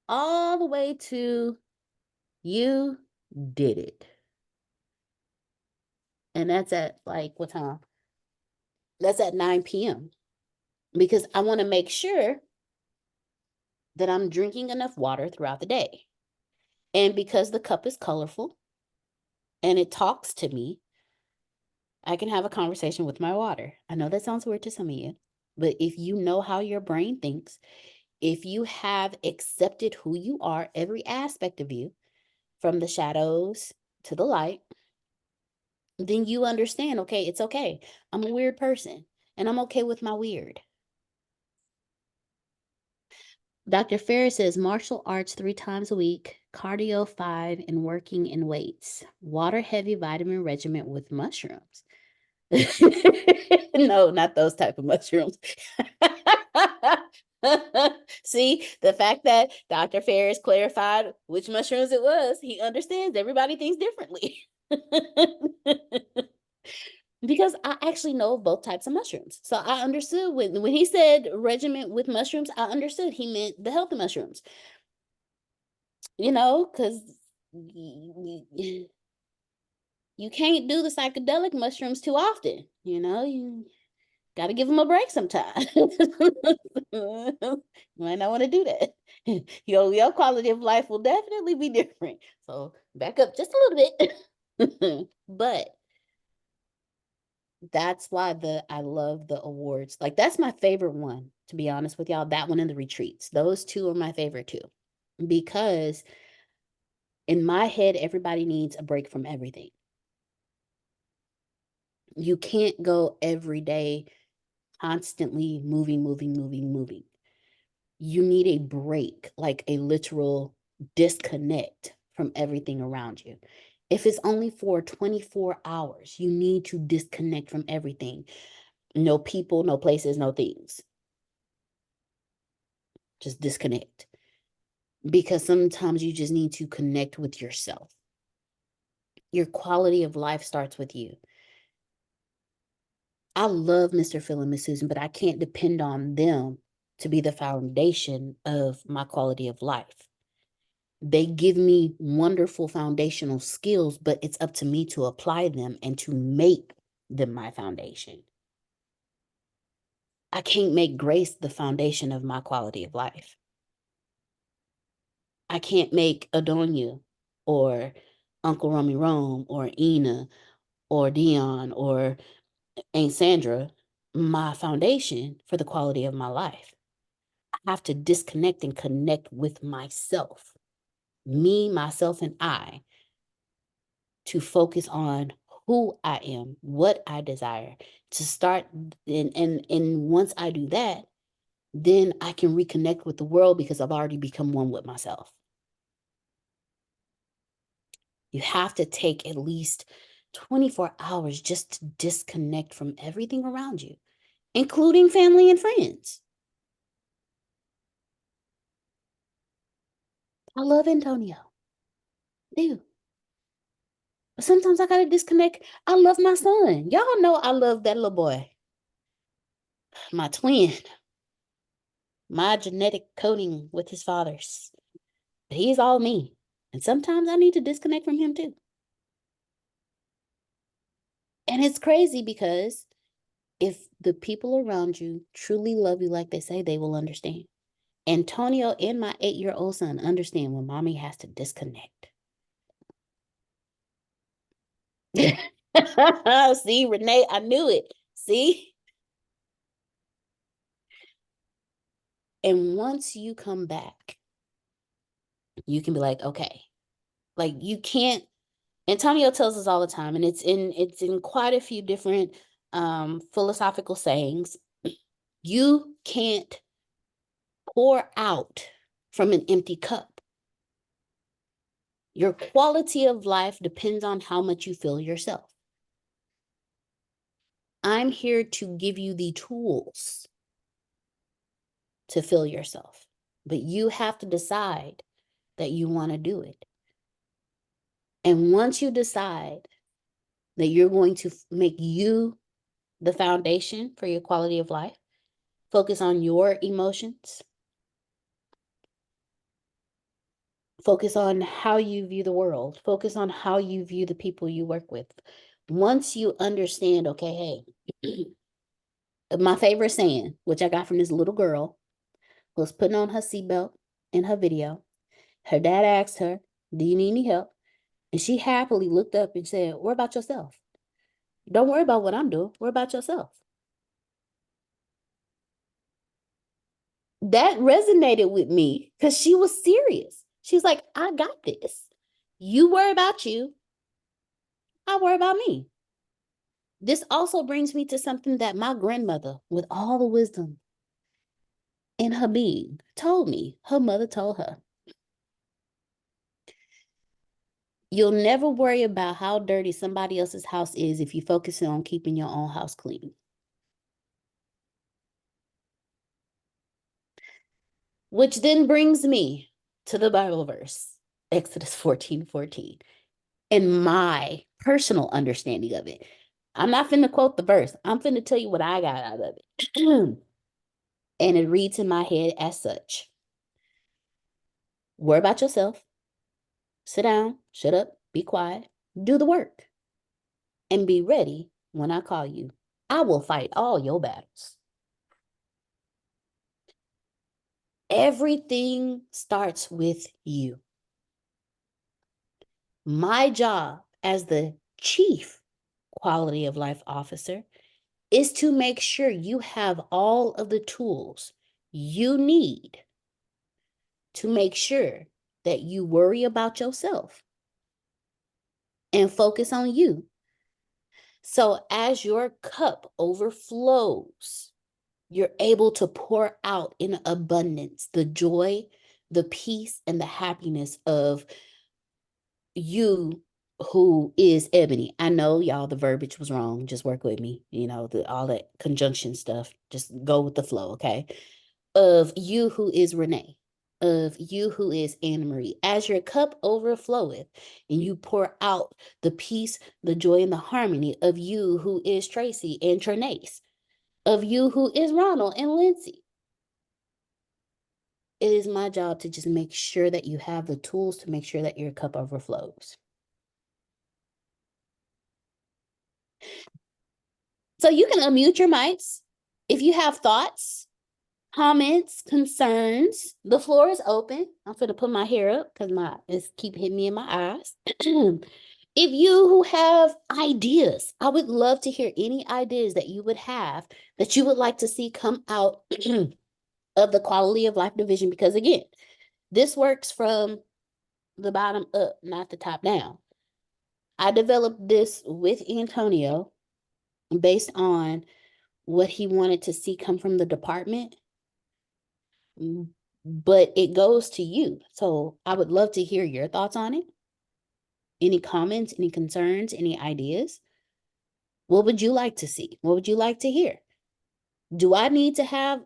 All the way to you did it. And that's at like what time? That's at 9 p.m. Because I want to make sure that I'm drinking enough water throughout the day. And because the cup is colorful and it talks to me, I can have a conversation with my water. I know that sounds weird to some of you, but if you know how your brain thinks, if you have accepted who you are, every aspect of you, from the shadows to the light, then you understand, okay, it's okay. I'm a weird person and I'm okay with my weird. Dr. Ferris says martial arts 3 times a week, cardio 5, and working in weights. Water heavy vitamin regimen with mushrooms. No, not those type of mushrooms. See, the fact that Dr. Ferris clarified which mushrooms it was, he understands everybody thinks differently. Because I actually know of both types of mushrooms. So I understood when he said regimen with mushrooms, I understood he meant the healthy mushrooms. Because you can't do the psychedelic mushrooms too often. You got to give them a break sometime. You might not want to do that. Your quality of life will definitely be different. So back up just a little bit. But that's why I love the awards. Like that's my favorite one, to be honest with y'all. That one and the retreats. Those 2 are my favorite too. Because in my head, everybody needs a break from everything. You can't go every day constantly moving. You need a break, like a literal disconnect from everything around you. If it's only for 24 hours, you need to disconnect from everything. No people, no places, no things. Just disconnect. because sometimes you just need to connect with yourself. Your quality of life starts with you. I love Mr. Phil and Miss Susan, but I can't depend on them to be the foundation of my quality of life. They give me wonderful foundational skills, but it's up to me to apply them and to make them my foundation. I can't make Grace the foundation of my quality of life. I can't make Adonia or Uncle Romy Rome or Ina or Dion or Aunt Sandra my foundation for the quality of my life. I have to disconnect and connect with myself, me, myself, and I, to focus on who I am, what I desire, to start. And once I do that, then I can reconnect with the world because I've already become one with myself. You have to take at least 24 hours just to disconnect from everything around you, including family and friends. I love Antonio. I do. But sometimes I gotta disconnect. I love my son. Y'all know I love that little boy. My twin. My genetic coding with his father's. But he's all me. And sometimes I need to disconnect from him too. And it's crazy because if the people around you truly love you like they say, they will understand. Antonio and my 8-year-old son understand when mommy has to disconnect. See, Renee, I knew it. See? And once you come back, you can be like, okay, like you can't. Antonio tells us all the time, and it's in quite a few different philosophical sayings. You can't pour out from an empty cup. Your quality of life depends on how much you fill yourself. I'm here to give you the tools to fill yourself, but you have to decide that you want to do it. And once you decide that you're going to make you the foundation for your quality of life, focus on your emotions, focus on how you view the world, focus on how you view the people you work with. Once you understand, okay, hey, my favorite saying, which I got from this little girl who was putting on her seatbelt in her video, her dad asked her, do you need any help? And she happily looked up and said, worry about yourself. Don't worry about what I'm doing. Worry about yourself. That resonated with me because she was serious. She's like, I got this. You worry about you. I worry about me. This also brings me to something that my grandmother, with all the wisdom in her being, told me. Her mother told her, you'll never worry about how dirty somebody else's house is if you focus on keeping your own house clean. Which then brings me to the Bible verse, Exodus 14:14, and my personal understanding of it. I'm not finna quote the verse. I'm finna tell you what I got out of it. And it reads in my head as such. Worry about yourself. Sit down, shut up, be quiet, do the work, and be ready when I call you. I will fight all your battles. Everything starts with you. My job as the chief quality of life officer is to make sure you have all of the tools you need to make sure that you worry about yourself and focus on you. So as your cup overflows, you're able to pour out in abundance the joy, the peace, and the happiness of you who is Ebony. I know y'all, the verbiage was wrong. Just work with me. You know, all that conjunction stuff. Just go with the flow, okay? Of you who is Renee. of you who is Anna Marie. As your cup overfloweth and you pour out the peace, the joy, and the harmony of you who is Tracy and Trinace, of you who is Ronald and Lindsay. It is my job to just make sure that you have the tools to make sure that your cup overflows. So you can unmute your mics. If you have thoughts, comments, concerns, the floor is open. I'm going to put my hair up because it's keep hitting me in my eyes. If you have ideas, I would love to hear any ideas that you would have that you would like to see come out of the quality of life division, because again, this works from the bottom up, not the top down. I developed this with Antonio based on what he wanted to see come from the department, but it goes to you. So I would love to hear your thoughts on it. Any comments, any concerns, any ideas? What would you like to see? What would you like to hear? Do I need to have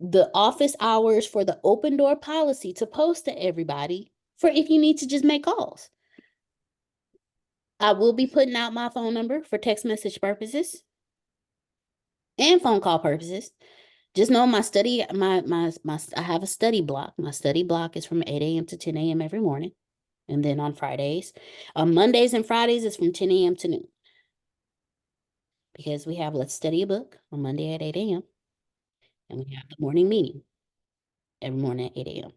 the office hours for the open door policy to post to everybody for if you need to just make calls? I will be putting out my phone number for text message purposes and phone call purposes. Just know I have a study block. My study block is from 8 a.m. to 10 a.m. every morning. And then on Fridays, on Mondays and Fridays, it's from 10 a.m. to noon. Because we have Let's Study a Book on Monday at 8 a.m. And we have the morning meeting every morning at 8 a.m.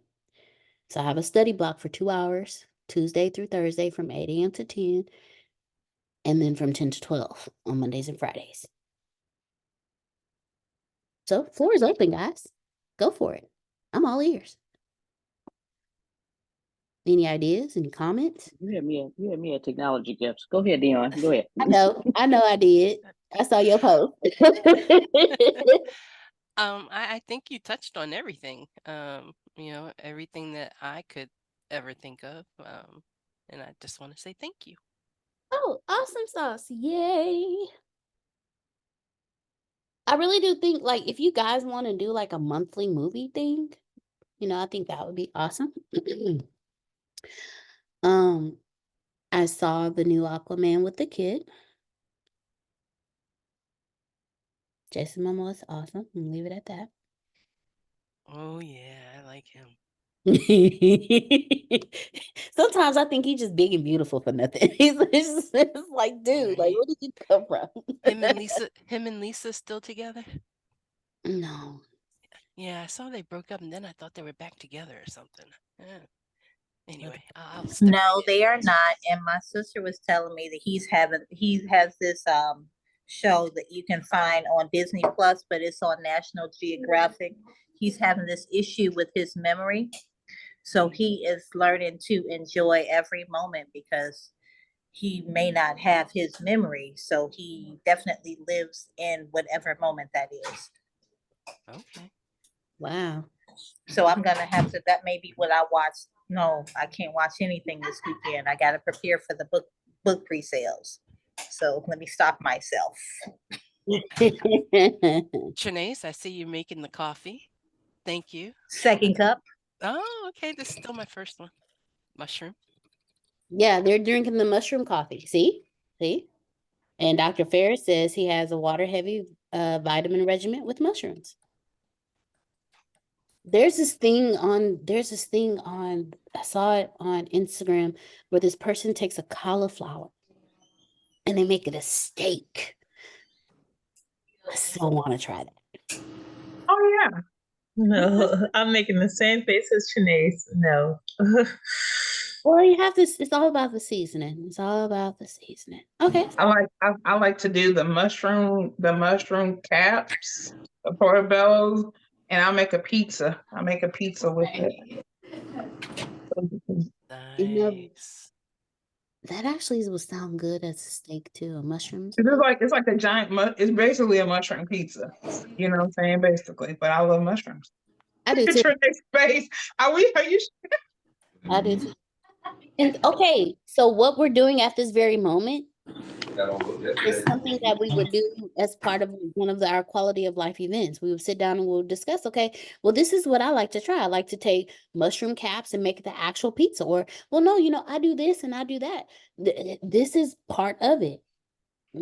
So I have a study block for 2 hours, Tuesday through Thursday from 8 a.m. to 10, and then from 10 to 12 on Mondays and Fridays. So floor is open, guys. Go for it. I'm all ears. Any ideas? Any comments? You had me at technology gifts. Go ahead, Dion. Go ahead. I know I did. I saw your post. I think you touched on everything. Everything that I could ever think of. And I just want to say thank you. Oh, awesome sauce. Yay. I really do think, like, if you guys want to do like a monthly movie thing, I think that would be awesome. I saw the new Aquaman with the kid. Jason Momoa is awesome. I'm gonna leave it at that. Oh yeah, I like him. Sometimes I think he's just big and beautiful for nothing. It's like, dude, like, Right. where did you come from? Him and Lisa still together? No. Yeah, I saw they broke up and then I thought they were back together or something. Yeah. Anyway, I'll step No, right in. they are not. And my sister was telling me that he has this show that you can find on Disney Plus, but it's on National Geographic. He's having this issue with his memory. So he is learning to enjoy every moment because he may not have his memory. So he definitely lives in whatever moment that is. Okay. Wow. So I'm gonna have to, that may be what I watch. No, I can't watch anything this weekend. I gotta prepare for the book pre-sales. So let me stop myself. Trinace, I see you making the coffee. Thank you. Second cup. Oh, okay. This is still my first one. Mushroom. Yeah, they're drinking the mushroom coffee. See? And Dr. Ferris says he has a water-heavy vitamin regimen with mushrooms. There's this thing on, I saw it on Instagram where this person takes a cauliflower and they make it a steak. I so want to try that. Oh yeah. No, I'm making the same face as Trinace. No. Well, you have this, it's all about the seasoning. It's all about the seasoning. Okay. I like to do the mushroom caps, the portobellos, and I'll make a pizza. I'll make a pizza with it. Nice. That actually would sound good as a steak too, mushrooms. It's like a giant it's basically a mushroom pizza. You know what I'm saying? Basically. But I love mushrooms. I do too. Space. Are you I do too. And okay, so what we're doing at this very moment It's something that we would do as part of one of our quality of life events. We would sit down and we'll discuss, okay, well, this is what I like to try. I like to take mushroom caps and make the actual pizza. Or, well, no, I do this and I do that. This is part of it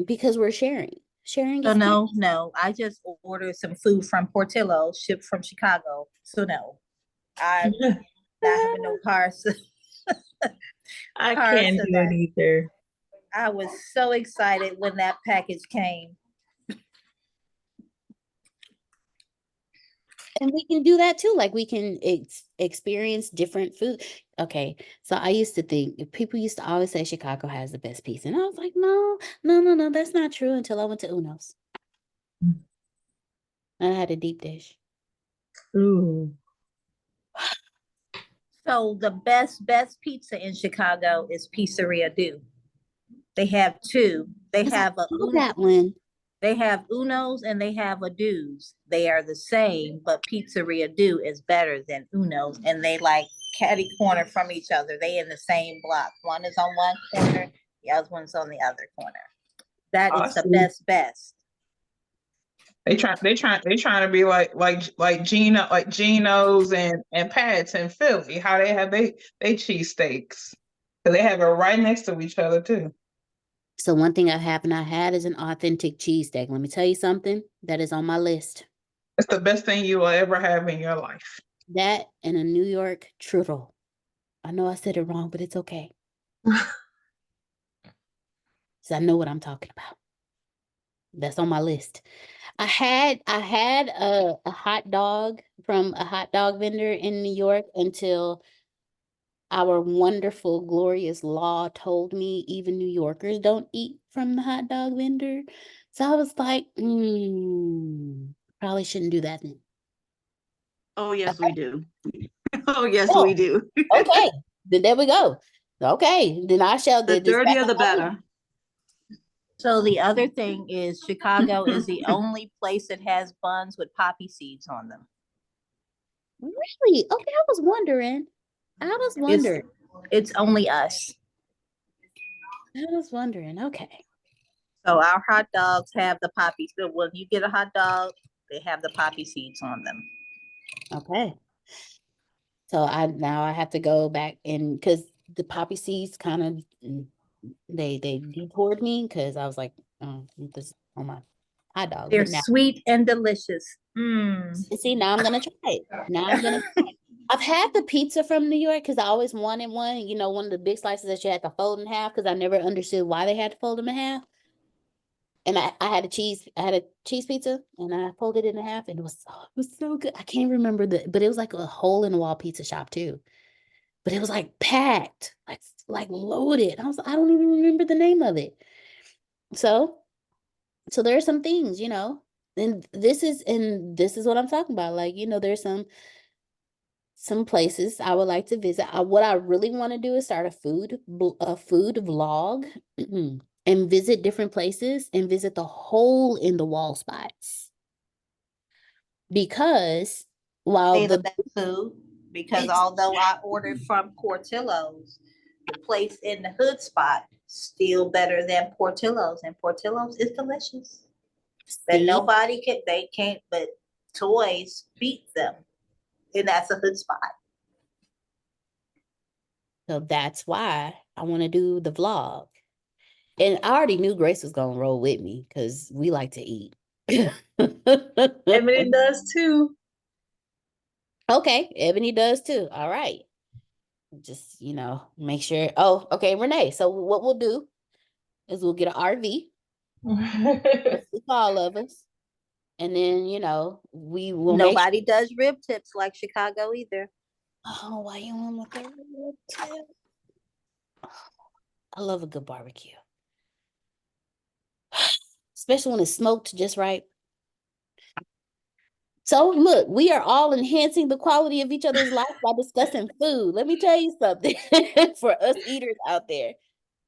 because we're sharing. Sharing So is no, I just ordered some food from Portillo's, shipped from Chicago. So no, I'm not having no parts. I Parts can't of do it that. either. I was so excited when that package came. And we can do that too. Like we can experience different food. Okay. So I used to think people used to always say Chicago has the best pizza. And I was like, no, that's not true until I went to Uno's. And I had a deep dish. Ooh. So the best pizza in Chicago is Pizzeria Do. They have two. They Because I have a saw that one. They have Uno's and they have a Do's. They are the same, but Pizzeria Do is better than Uno's, and they like catty corner from each other. They in the same block. One is on one corner, the other one's on the other corner. That is the Awesome. best. They trying to be like Geno's and Pat's in Philly. How they have they cheesesteaks. So they have it right next to each other too. So one thing I have not had is an authentic cheesesteak. Let me tell you something that is on my list. It's the best thing you will ever have in your life. That and a New York strudel. I know I said it wrong, but it's okay. So I know what I'm talking about. That's on my list. I had a hot dog from a hot dog vendor in New York until our wonderful, glorious law told me even New Yorkers don't eat from the hot dog vendor. So I was like, probably shouldn't do that then. Oh, yes, we do. Oh, yes, Oh, we do. okay, then there we go. Okay, then I shall The do this. dirtier, the better. So the other thing is Chicago is the only place that has buns with poppy seeds on them. Really? Okay, I was wondering. It's only us. Okay. So our hot dogs have the poppy. So when you get a hot dog, they have the poppy seeds on them. Okay. So I have to go back and because the poppy seeds kind of they detoured me because I was like, oh, this on my hot dog. They're But now sweet and delicious. see, now I'm gonna try it. Now I'm gonna try it. I've had the pizza from New York because I always wanted one, one of the big slices that you had to fold in half because I never understood why they had to fold them in half. And I had a cheese pizza and I folded it in half and it was so good. I can't remember but it was like a hole in the wall pizza shop too. But it was like packed, like loaded. I don't even remember the name of it. So there are some things, and this is what I'm talking about. Like, there's some places I would like to visit. What I really want to do is start a food vlog and visit different places and visit the hole in the wall spots. Because while the best food, because although I ordered from Portillo's, the place in the hood spot still better than Portillo's, and Portillo's is delicious. That nobody can't, but Toys beat them, and that's a hood spot. So that's why I want to do the vlog. And I already knew Grace was gonna roll with me because we like to eat. Ebony does too. Okay, Ebony does too. All right. Just, make sure. Oh, okay, Renee. So what we'll do is we'll get an RV. All of us. And then, we will Nobody does rib tips like Chicago either. Oh, why you want with the rib tip? I love a good barbecue. Especially when it's smoked just right. So look, we are all enhancing the quality of each other's life by discussing food. Let me tell you something for us eaters out there.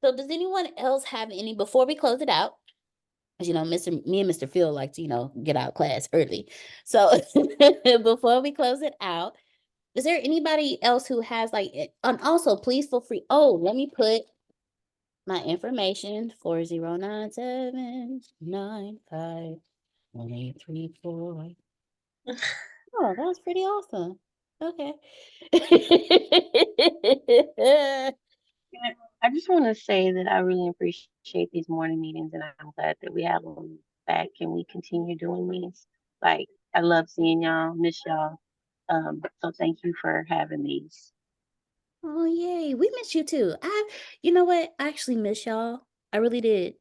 So does anyone else have any, before we close it out, because, me and Mr. Phil like to, get out of class early. So before we close it out, is there anybody else who has and also please feel free. Oh, let me put My information 4097951834. Oh, that was pretty awesome. Okay. I just want to say that I really appreciate these morning meetings, and I'm glad that we have them back and we continue doing these. Like, I love seeing y'all, miss y'all. So thank you for having these. Oh, yay. We miss you too. You know what? I actually miss y'all. I really did.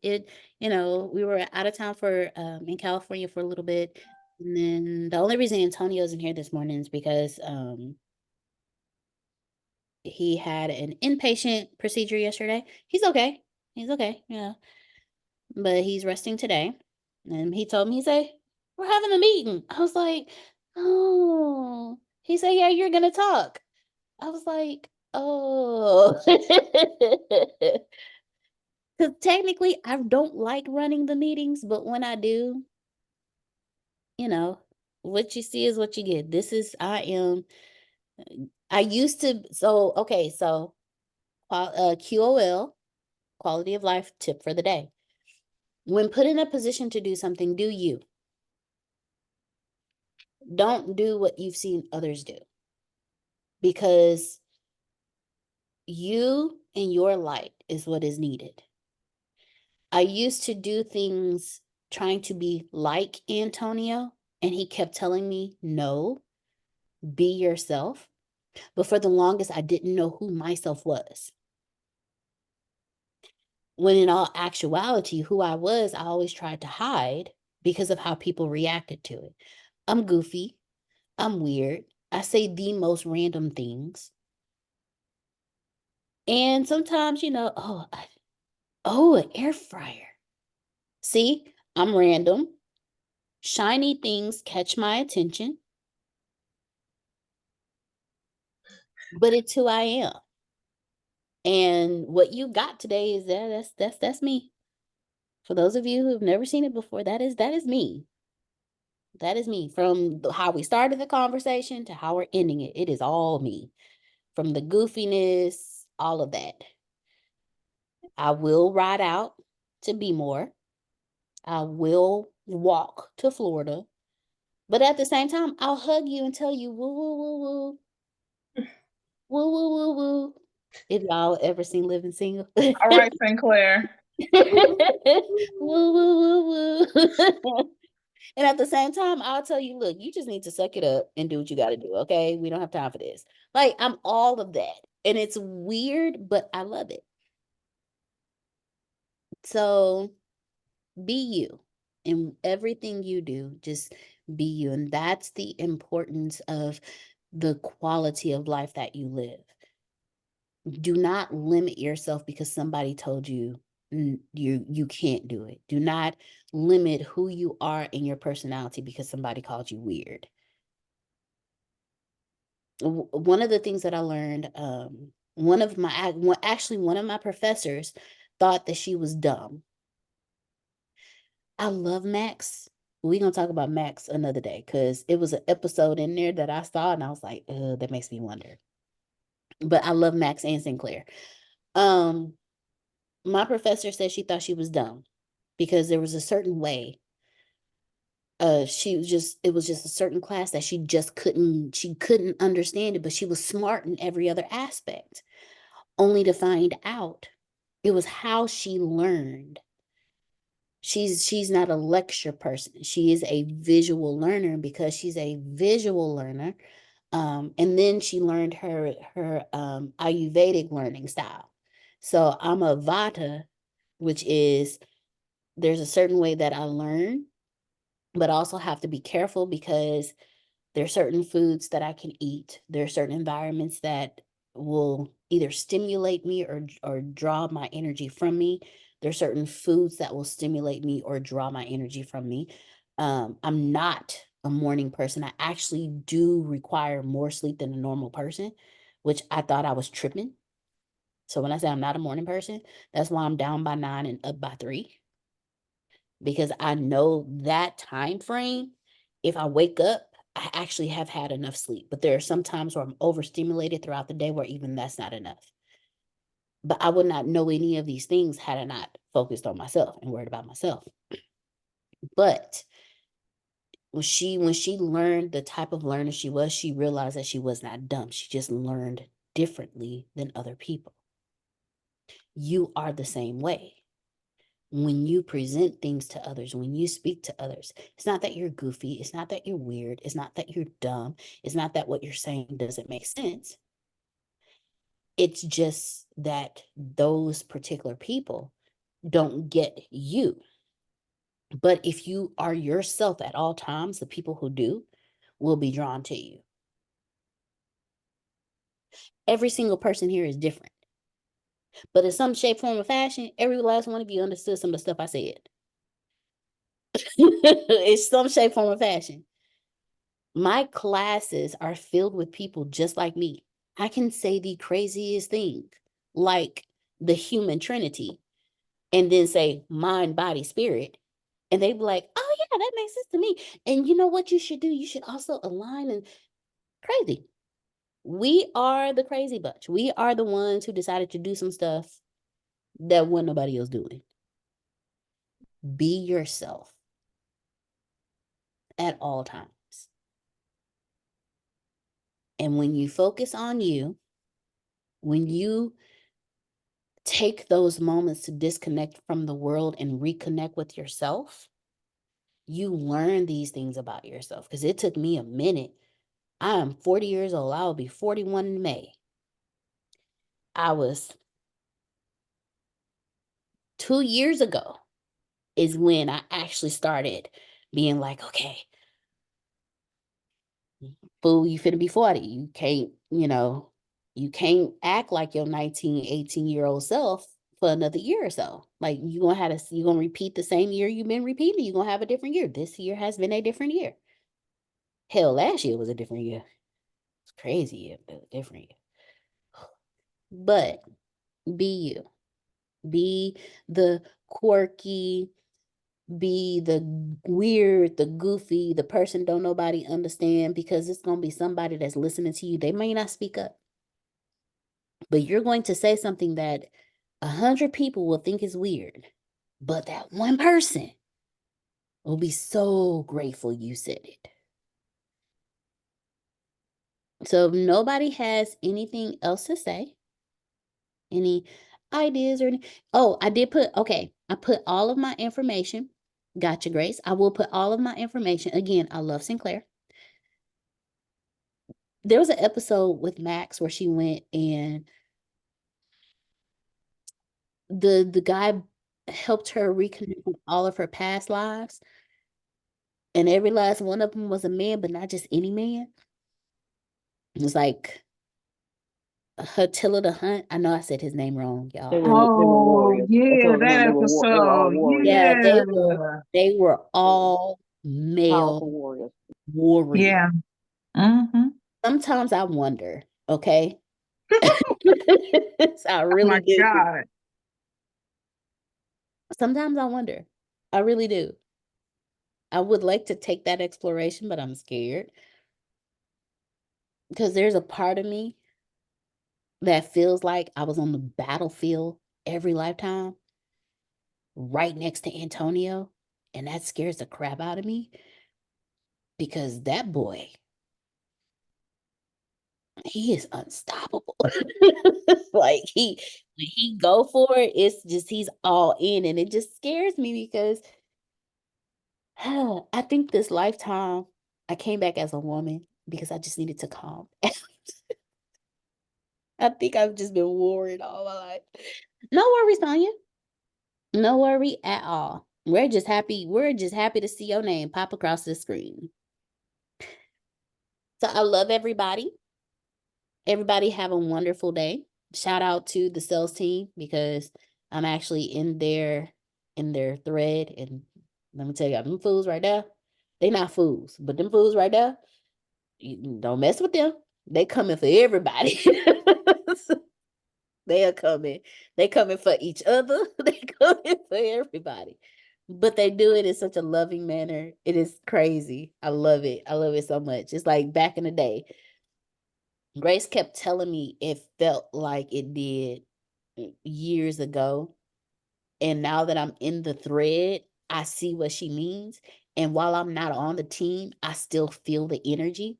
We were out of town for in California for a little bit. And then the only reason Antonio's in here this morning is because he had an inpatient procedure yesterday. He's okay. He's okay. Yeah. But he's resting today. And he told me, he said, we're having a meeting. I was like, oh. He said, yeah, you're gonna talk. I was like, oh. Because technically, I don't like running the meetings, but when I do, what you see is what you get. I used to, okay, so QOL, quality of life tip for the day. When put in a position to do something, do you. Don't do what you've seen others do. Because you and your light is what is needed. I used to do things trying to be like Antonio, and he kept telling me, no, be yourself. But for the longest, I didn't know who myself was. When in all actuality, who I was, I always tried to hide because of how people reacted to it. I'm goofy. I'm weird. I say the most random things. And sometimes, an air fryer. See, I'm random. Shiny things catch my attention. But it's who I am. And what you got today is that's me. For those of you who have never seen it before, that is me. That is me. From how we started the conversation to how we're ending it, it is all me. From the goofiness, all of that. I will ride out to be more. I will walk to Florida. But at the same time, I'll hug you and tell you woo, woo, woo, woo. Woo, woo, woo, woo. If y'all ever seen Living Single. All right, Sinclair. Woo, woo, woo, woo. And at the same time, I'll tell you, look, you just need to suck it up and do what you got to do. Okay. We don't have time for this. Like, I'm all of that. And it's weird, but I love it. So be you in everything you do. Just be you. And that's the importance of the quality of life that you live. Do not limit yourself because somebody told you you can't do it. Do not limit who you are in your personality because somebody called you weird. One of the things that I learned, one of my professors thought that she was dumb. I love Max. We're going to talk about Max another day because it was an episode in there that I saw and I was like, that makes me wonder. But I love Max and Sinclair. My professor said she thought she was dumb because there was a certain way. It was just a certain class that she couldn't understand it, but she was smart in every other aspect, only to find out it was how she learned. She's not a lecture person. She is a visual learner, and because she's a visual learner, and then she learned her Ayurvedic learning style. So I'm a Vata, which is there's a certain way that I learn, but I also have to be careful because there are certain foods that I can eat. There are certain environments that will either stimulate me or draw my energy from me. There are certain foods that will stimulate me or draw my energy from me. I'm not a morning person. I actually do require more sleep than a normal person, which I thought I was tripping. So when I say I'm not a morning person, that's why I'm down by 9 and up by 3. Because I know that time frame, if I wake up, I actually have had enough sleep. But there are some times where I'm overstimulated throughout the day where even that's not enough. But I would not know any of these things had I not focused on myself and worried about myself. But when she learned the type of learner she was, she realized that she was not dumb. She just learned differently than other people. You are the same way. When you present things to others, when you speak to others, it's not that you're goofy. It's not that you're weird. It's not that you're dumb. It's not that what you're saying doesn't make sense. It's just that those particular people don't get you. But if you are yourself at all times, the people who do will be drawn to you. Every single person here is different. But in some shape, form, or fashion, every last one of you understood some of the stuff I said. It's some shape, form, or fashion. My classes are filled with people just like me. I can say the craziest thing, like the human trinity, and then say mind, body, spirit. And they be like, oh yeah, that makes sense to me. And you know what you should do? You should also align and crazy. We are the crazy bunch. We are the ones who decided to do some stuff that wasn't nobody else doing. Be yourself at all times. And when you focus on you, when you take those moments to disconnect from the world and reconnect with yourself, you learn these things about yourself. Because it took me a minute. I am 40 years old. I will be 41 in May. I was 2 years ago is when I actually started being like, okay, fool, you finna be 40. You can't, you can't act like your 19, 18-year-old self for another year or so. Like you're gonna repeat the same year you've been repeating. You're gonna have a different year. This year has been a different year. Hell, last year was a different year. It's crazy year, but a different year. But be you. Be the quirky, be the weird, the goofy, the person don't nobody understand, because it's going to be somebody that's listening to you. They may not speak up, but you're going to say something that 100 people will think is weird, but that one person will be so grateful you said it. So if nobody has anything else to say, any ideas or I put all of my information. Gotcha, Grace. I will put all of my information. Again, I love Sinclair. There was an episode with Max where she went and the guy helped her reconnect with all of her past lives. And every last one of them was a man, but not just any man. It was like Attila the Hunt. I know I said his name wrong, y'all. They were Oh, warriors. I yeah, told them that they were all episode. warriors, Yeah, Yeah. they were all powerful male warriors. warriors. Yeah. Mm-hmm. Sometimes I wonder, okay? I Oh really my do. God. Sometimes I wonder. I really do. I would like to take that exploration, but I'm scared. Because there's a part of me that feels like I was on the battlefield every lifetime, right next to Antonio. And that scares the crap out of me. Because that boy, he is unstoppable. Like when he go for it, it's just he's all in, and it just scares me because I think this lifetime I came back as a woman because I just needed to calm down. I think I've just been worried all my life. No worries, Tanya. No worry at all. We're just happy. We're just happy to see your name pop across the screen. So I love everybody. Everybody have a wonderful day. Shout out to the sales team because I'm actually in their thread, and let me tell you, them fools right there, they not fools, but them fools right there, you don't mess with them. They coming for everybody. They are coming. They coming for each other. They coming for everybody. But they do it in such a loving manner. It is crazy. I love it. I love it so much. It's like back in the day. Grace kept telling me it felt like it did years ago. And now that I'm in the thread, I see what she means. And while I'm not on the team, I still feel the energy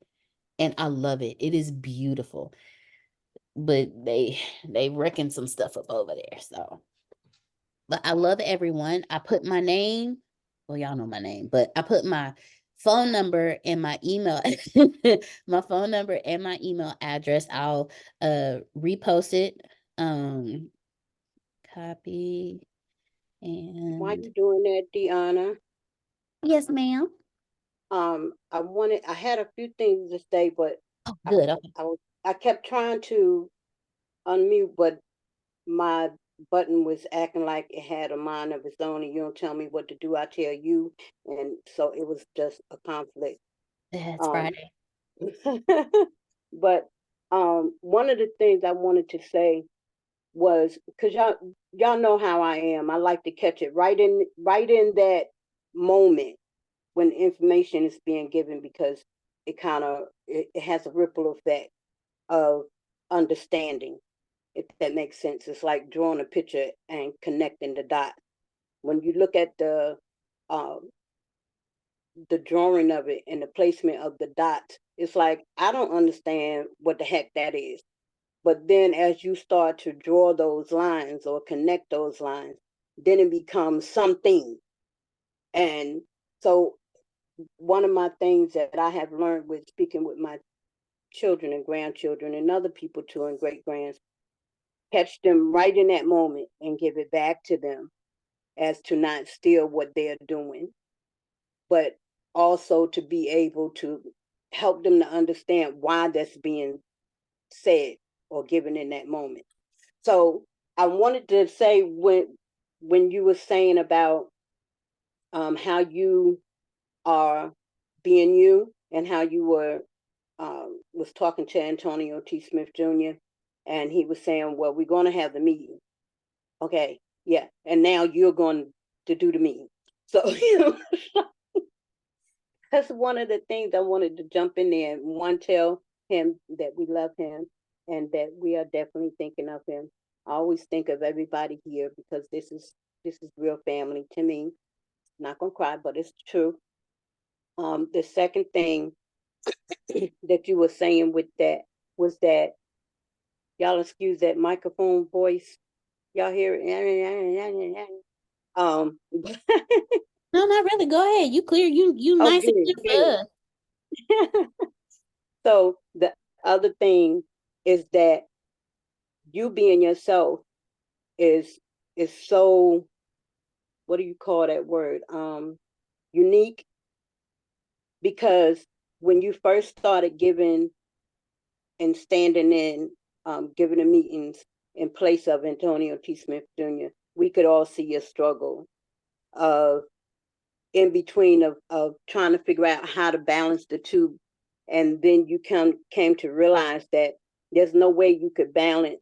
and I love it. It is beautiful. But they reckon some stuff up over there. So, but I love everyone. I put my name, well, y'all know my name, but I put my phone number and my email, my phone number and my email address. I'll repost it. Copy While and you're doing that, Deanna, yes, ma'am. I had a few things to say, but Oh, good. Okay. I kept trying to unmute, but my button was acting like it had a mind of its own, and you don't tell me what to do, I tell you, and so it was just a conflict. It's Friday. But one of the things I wanted to say was, because y'all know how I am. I like to catch it right in that moment when information is being given, because it kind of it has a ripple effect of understanding, if that makes sense. It's like drawing a picture and connecting the dots. When you look at the drawing of it and the placement of the dots, it's like, I don't understand what the heck that is. But then as you start to draw those lines or connect those lines, then it becomes something. And so one of my things that I have learned with speaking with my children and grandchildren and other people too, and great grands, catch them right in that moment and give it back to them, as to not steal what they're doing, but also to be able to help them to understand why that's being said or given in that moment. So I wanted to say, when you were saying about how you are being you, and how you were was talking to Antonio T. Smith Jr., and he was saying, well, we're going to have the meeting. Okay, yeah, and now you're going to do the meeting. So that's one of the things I wanted to jump in there and one, tell him that we love him and that we are definitely thinking of him. I always think of everybody here, because this is real family to me. Not gonna cry, but it's true. The second thing that you were saying with that was that, y'all excuse that microphone voice. Y'all hear it? No, not really. Go ahead. You clear. You Oh, nice and good, clear for us. So the other thing is that you being yourself is so, what do you call that word? Unique, because when you first started giving and standing in, giving the meetings in place of Antonio T. Smith Jr., we could all see your struggle of in between of trying to figure out how to balance the two. And then you came to realize that there's no way you could balance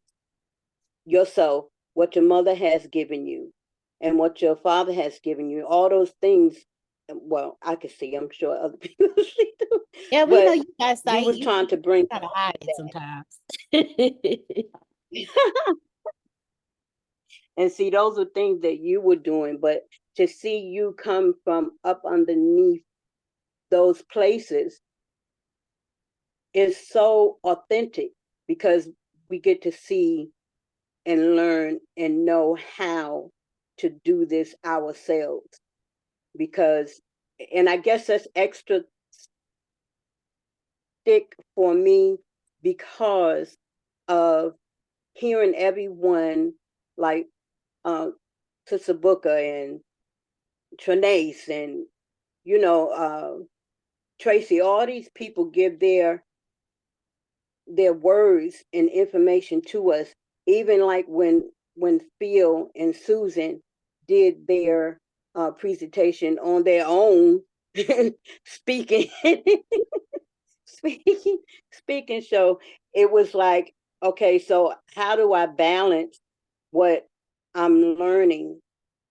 yourself, what your mother has given you and what your father has given you, all those things. Well, I can see, I'm sure other people see too. Yeah, we know But you guys. you was trying to bring kind of hide it sometimes. and see, those are things that you were doing, but to see you come from up underneath those places is so authentic, because we get to see and learn and know how to do this ourselves. Because, and I guess that's extra thick for me, because of hearing everyone like Sister Booker and Trinace and Tracy, all these people give their words and information to us, even like when Phil and Susan did their presentation on their own, speaking speaking show. It was like, okay, so how do I balance what I'm learning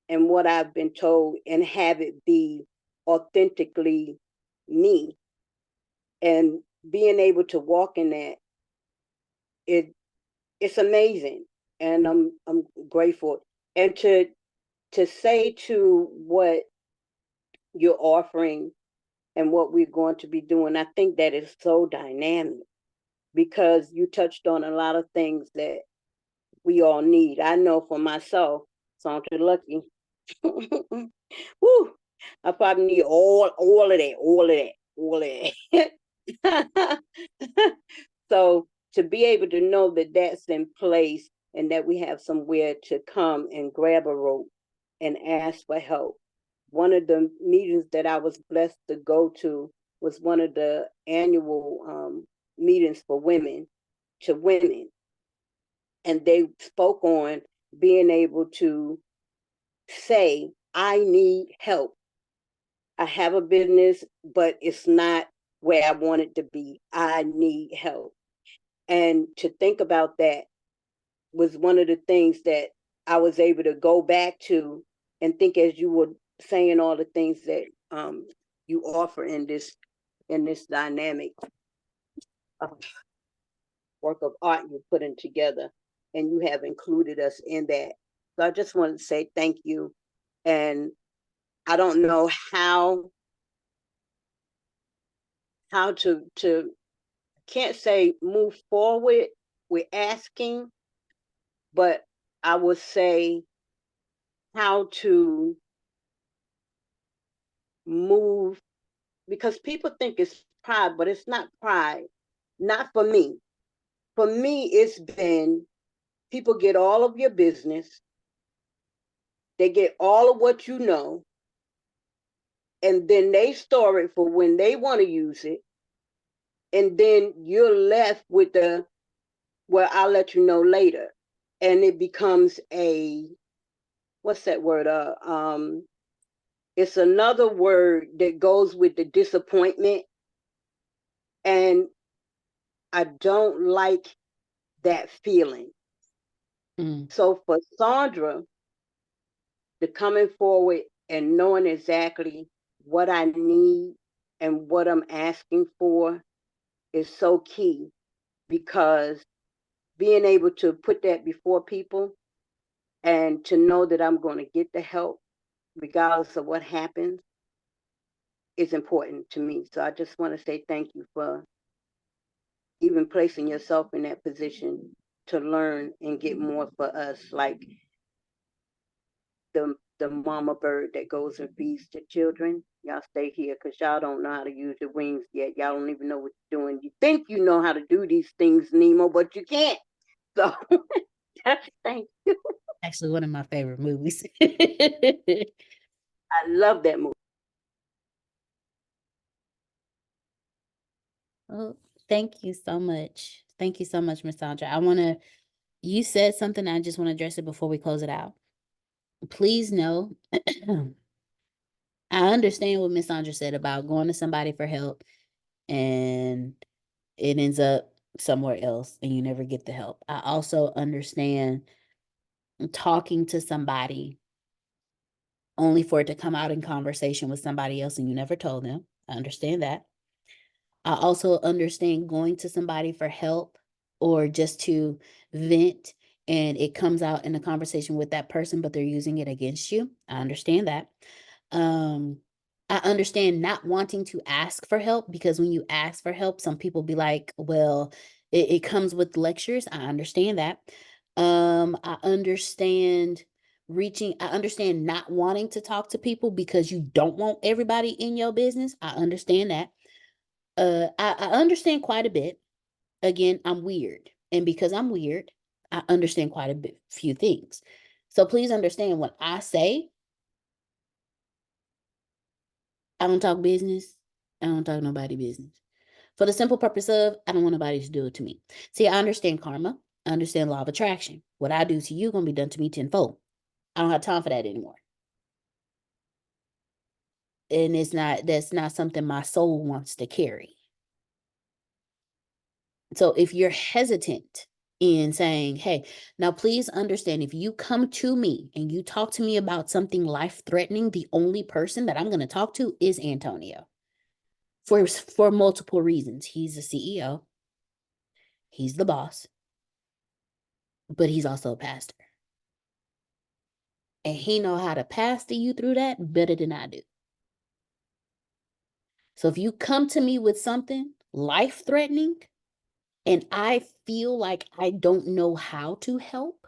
and what I've been told and have it be authentically me? And being able to walk in that, it's amazing. and I'm grateful. And to say to what you're offering and what we're going to be doing, I think that is so dynamic because you touched on a lot of things that we all need. I know for myself, Sandra Lucky. Woo, I probably need all of that. So to be able to know that that's in place and that we have somewhere to come and grab a rope and ask for help. One of the meetings that I was blessed to go to was one of the annual meetings for women to women. And they spoke on being able to say, I need help. I have a business, but it's not where I want it to be. I need help. And to think about that was one of the things that I was able to go back to and think as you were saying all the things that you offer in this dynamic work of art you're putting together, and you have included us in that. So I just want to say thank you. And I don't know how to can't say move forward with asking, but I would say how to move, because people think it's pride, but it's not pride. Not for me. For me, it's been people get all of your business, they get all of what you know, and then they store it for when they want to use it. And then you're left with the, well, I'll let you know later. And it becomes a, what's that word? It's another word that goes with the disappointment. And I don't like that feeling. So for Sandra, the coming forward and knowing exactly what I need and what I'm asking for is so key, because being able to put that before people and to know that I'm going to get the help regardless of what happens is important to me. So I just want to say thank you for even placing yourself in that position to learn and get more for us, like the mama bird that goes and feeds the children. Y'all stay here because y'all don't know how to use your wings yet. Y'all don't even know what you're doing. You think you know how to do these things, Nemo, but you can't. So thank you. Actually, one of my favorite movies. I love that movie. Oh, thank you so much. Thank you so much, Miss Sandra. You said something, I just want to address it before we close it out. Please know, I understand what Miss Sandra said about going to somebody for help and it ends up somewhere else and you never get the help. I also understand talking to somebody only for it to come out in conversation with somebody else and you never told them. I understand that. I also understand going to somebody for help or just to vent and it comes out in a conversation with that person, but they're using it against you. I understand that. I understand not wanting to ask for help, because when you ask for help, some people be like, well, it comes with lectures. I understand that. I understand I understand not wanting to talk to people because you don't want everybody in your business. I understand that. I understand quite a bit. Again, I'm weird. And because I'm weird, I understand quite a few things. So please understand, when I say I don't talk business, I don't talk nobody business. For the simple purpose of, I don't want nobody to do it to me. See, I understand karma. I understand law of attraction. What I do to you gonna be done to me tenfold. I don't have time for that anymore. And that's not something my soul wants to carry. So if you're hesitant in saying, hey, now please understand, if you come to me and you talk to me about something life-threatening, the only person that I'm going to talk to is Antonio. For multiple reasons. He's the CEO. He's the boss. but he's also a pastor. And he know how to pastor you through that better than I do. So if you come to me with something life-threatening and I feel like I don't know how to help,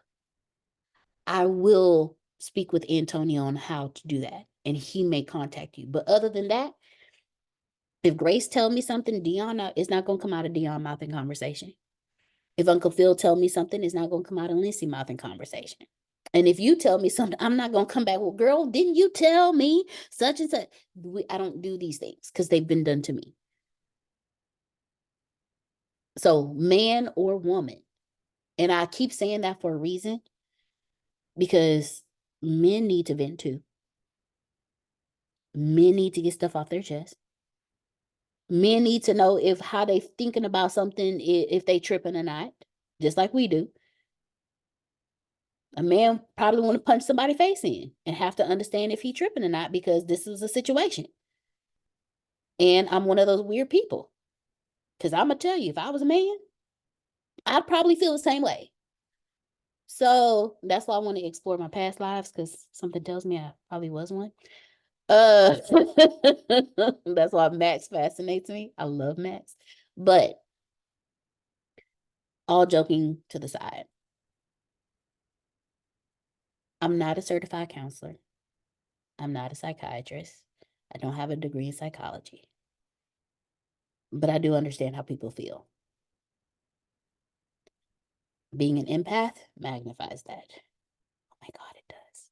I will speak with Antonio on how to do that. And he may contact you. But other than that, if Grace tell me something, Dion, it's not going to come out of Dion's mouth in conversation. If Uncle Phil tell me something, it's not going to come out of Lindsay's mouth in conversation. And if you tell me something, I'm not going to come back, well, girl, didn't you tell me such and such? I don't do these things because they've been done to me. So man or woman. And I keep saying that for a reason, because men need to vent too. Men need to get stuff off their chest. Men need to know if how they thinking about something, if they tripping or not, just like we do. A man probably want to punch somebody face in and have to understand if he tripping or not, because this is a situation. And I'm one of those weird people. Because I'm going to tell you, if I was a man, I'd probably feel the same way. So that's why I want to explore my past lives, because something tells me I probably was one. That's why Max fascinates me. I love Max. But all joking to the side, I'm not a certified counselor. I'm not a psychiatrist. I don't have a degree in psychology. But I do understand how people feel. Being an empath magnifies that. Oh my God, it does.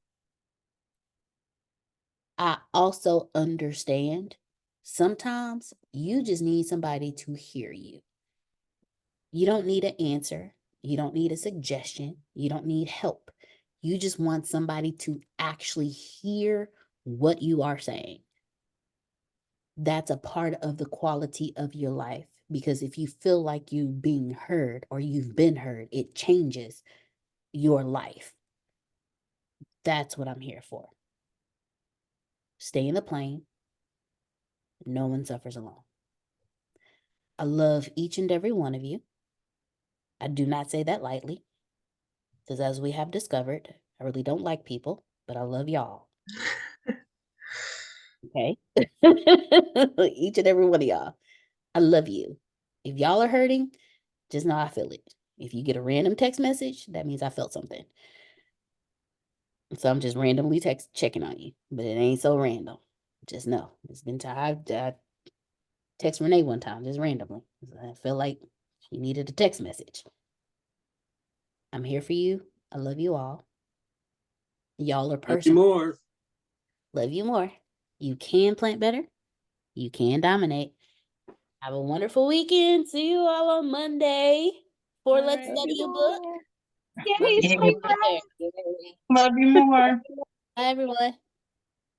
I also understand sometimes you just need somebody to hear you. You don't need an answer. You don't need a suggestion. You don't need help. You just want somebody to actually hear what you are saying. That's a part of the quality of your life, because if you feel like you're being heard or you've been heard, it changes your life. That's what I'm here for. Stay in the plane. No one suffers alone. I love each and every one of you. I do not say that lightly, because as we have discovered, I really don't like people, but I love y'all. Okay? Each and every one of y'all. I love you. If y'all are hurting, just know I feel it. If you get a random text message, that means I felt something. So I'm just randomly checking on you, but it ain't so random. Just know. It's been time. I text Renee one time, just randomly. I feel like she needed a text message. I'm here for you. I love you all. Y'all are personal. Love you more. Love you more. You can plant better. You can dominate. Have a wonderful weekend. See you all on Monday for Let's Study a Book. Yay, Love spring you. break. Love you more. Bye, everyone.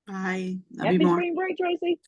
Bye. Love you Happy more. spring break, Tracy.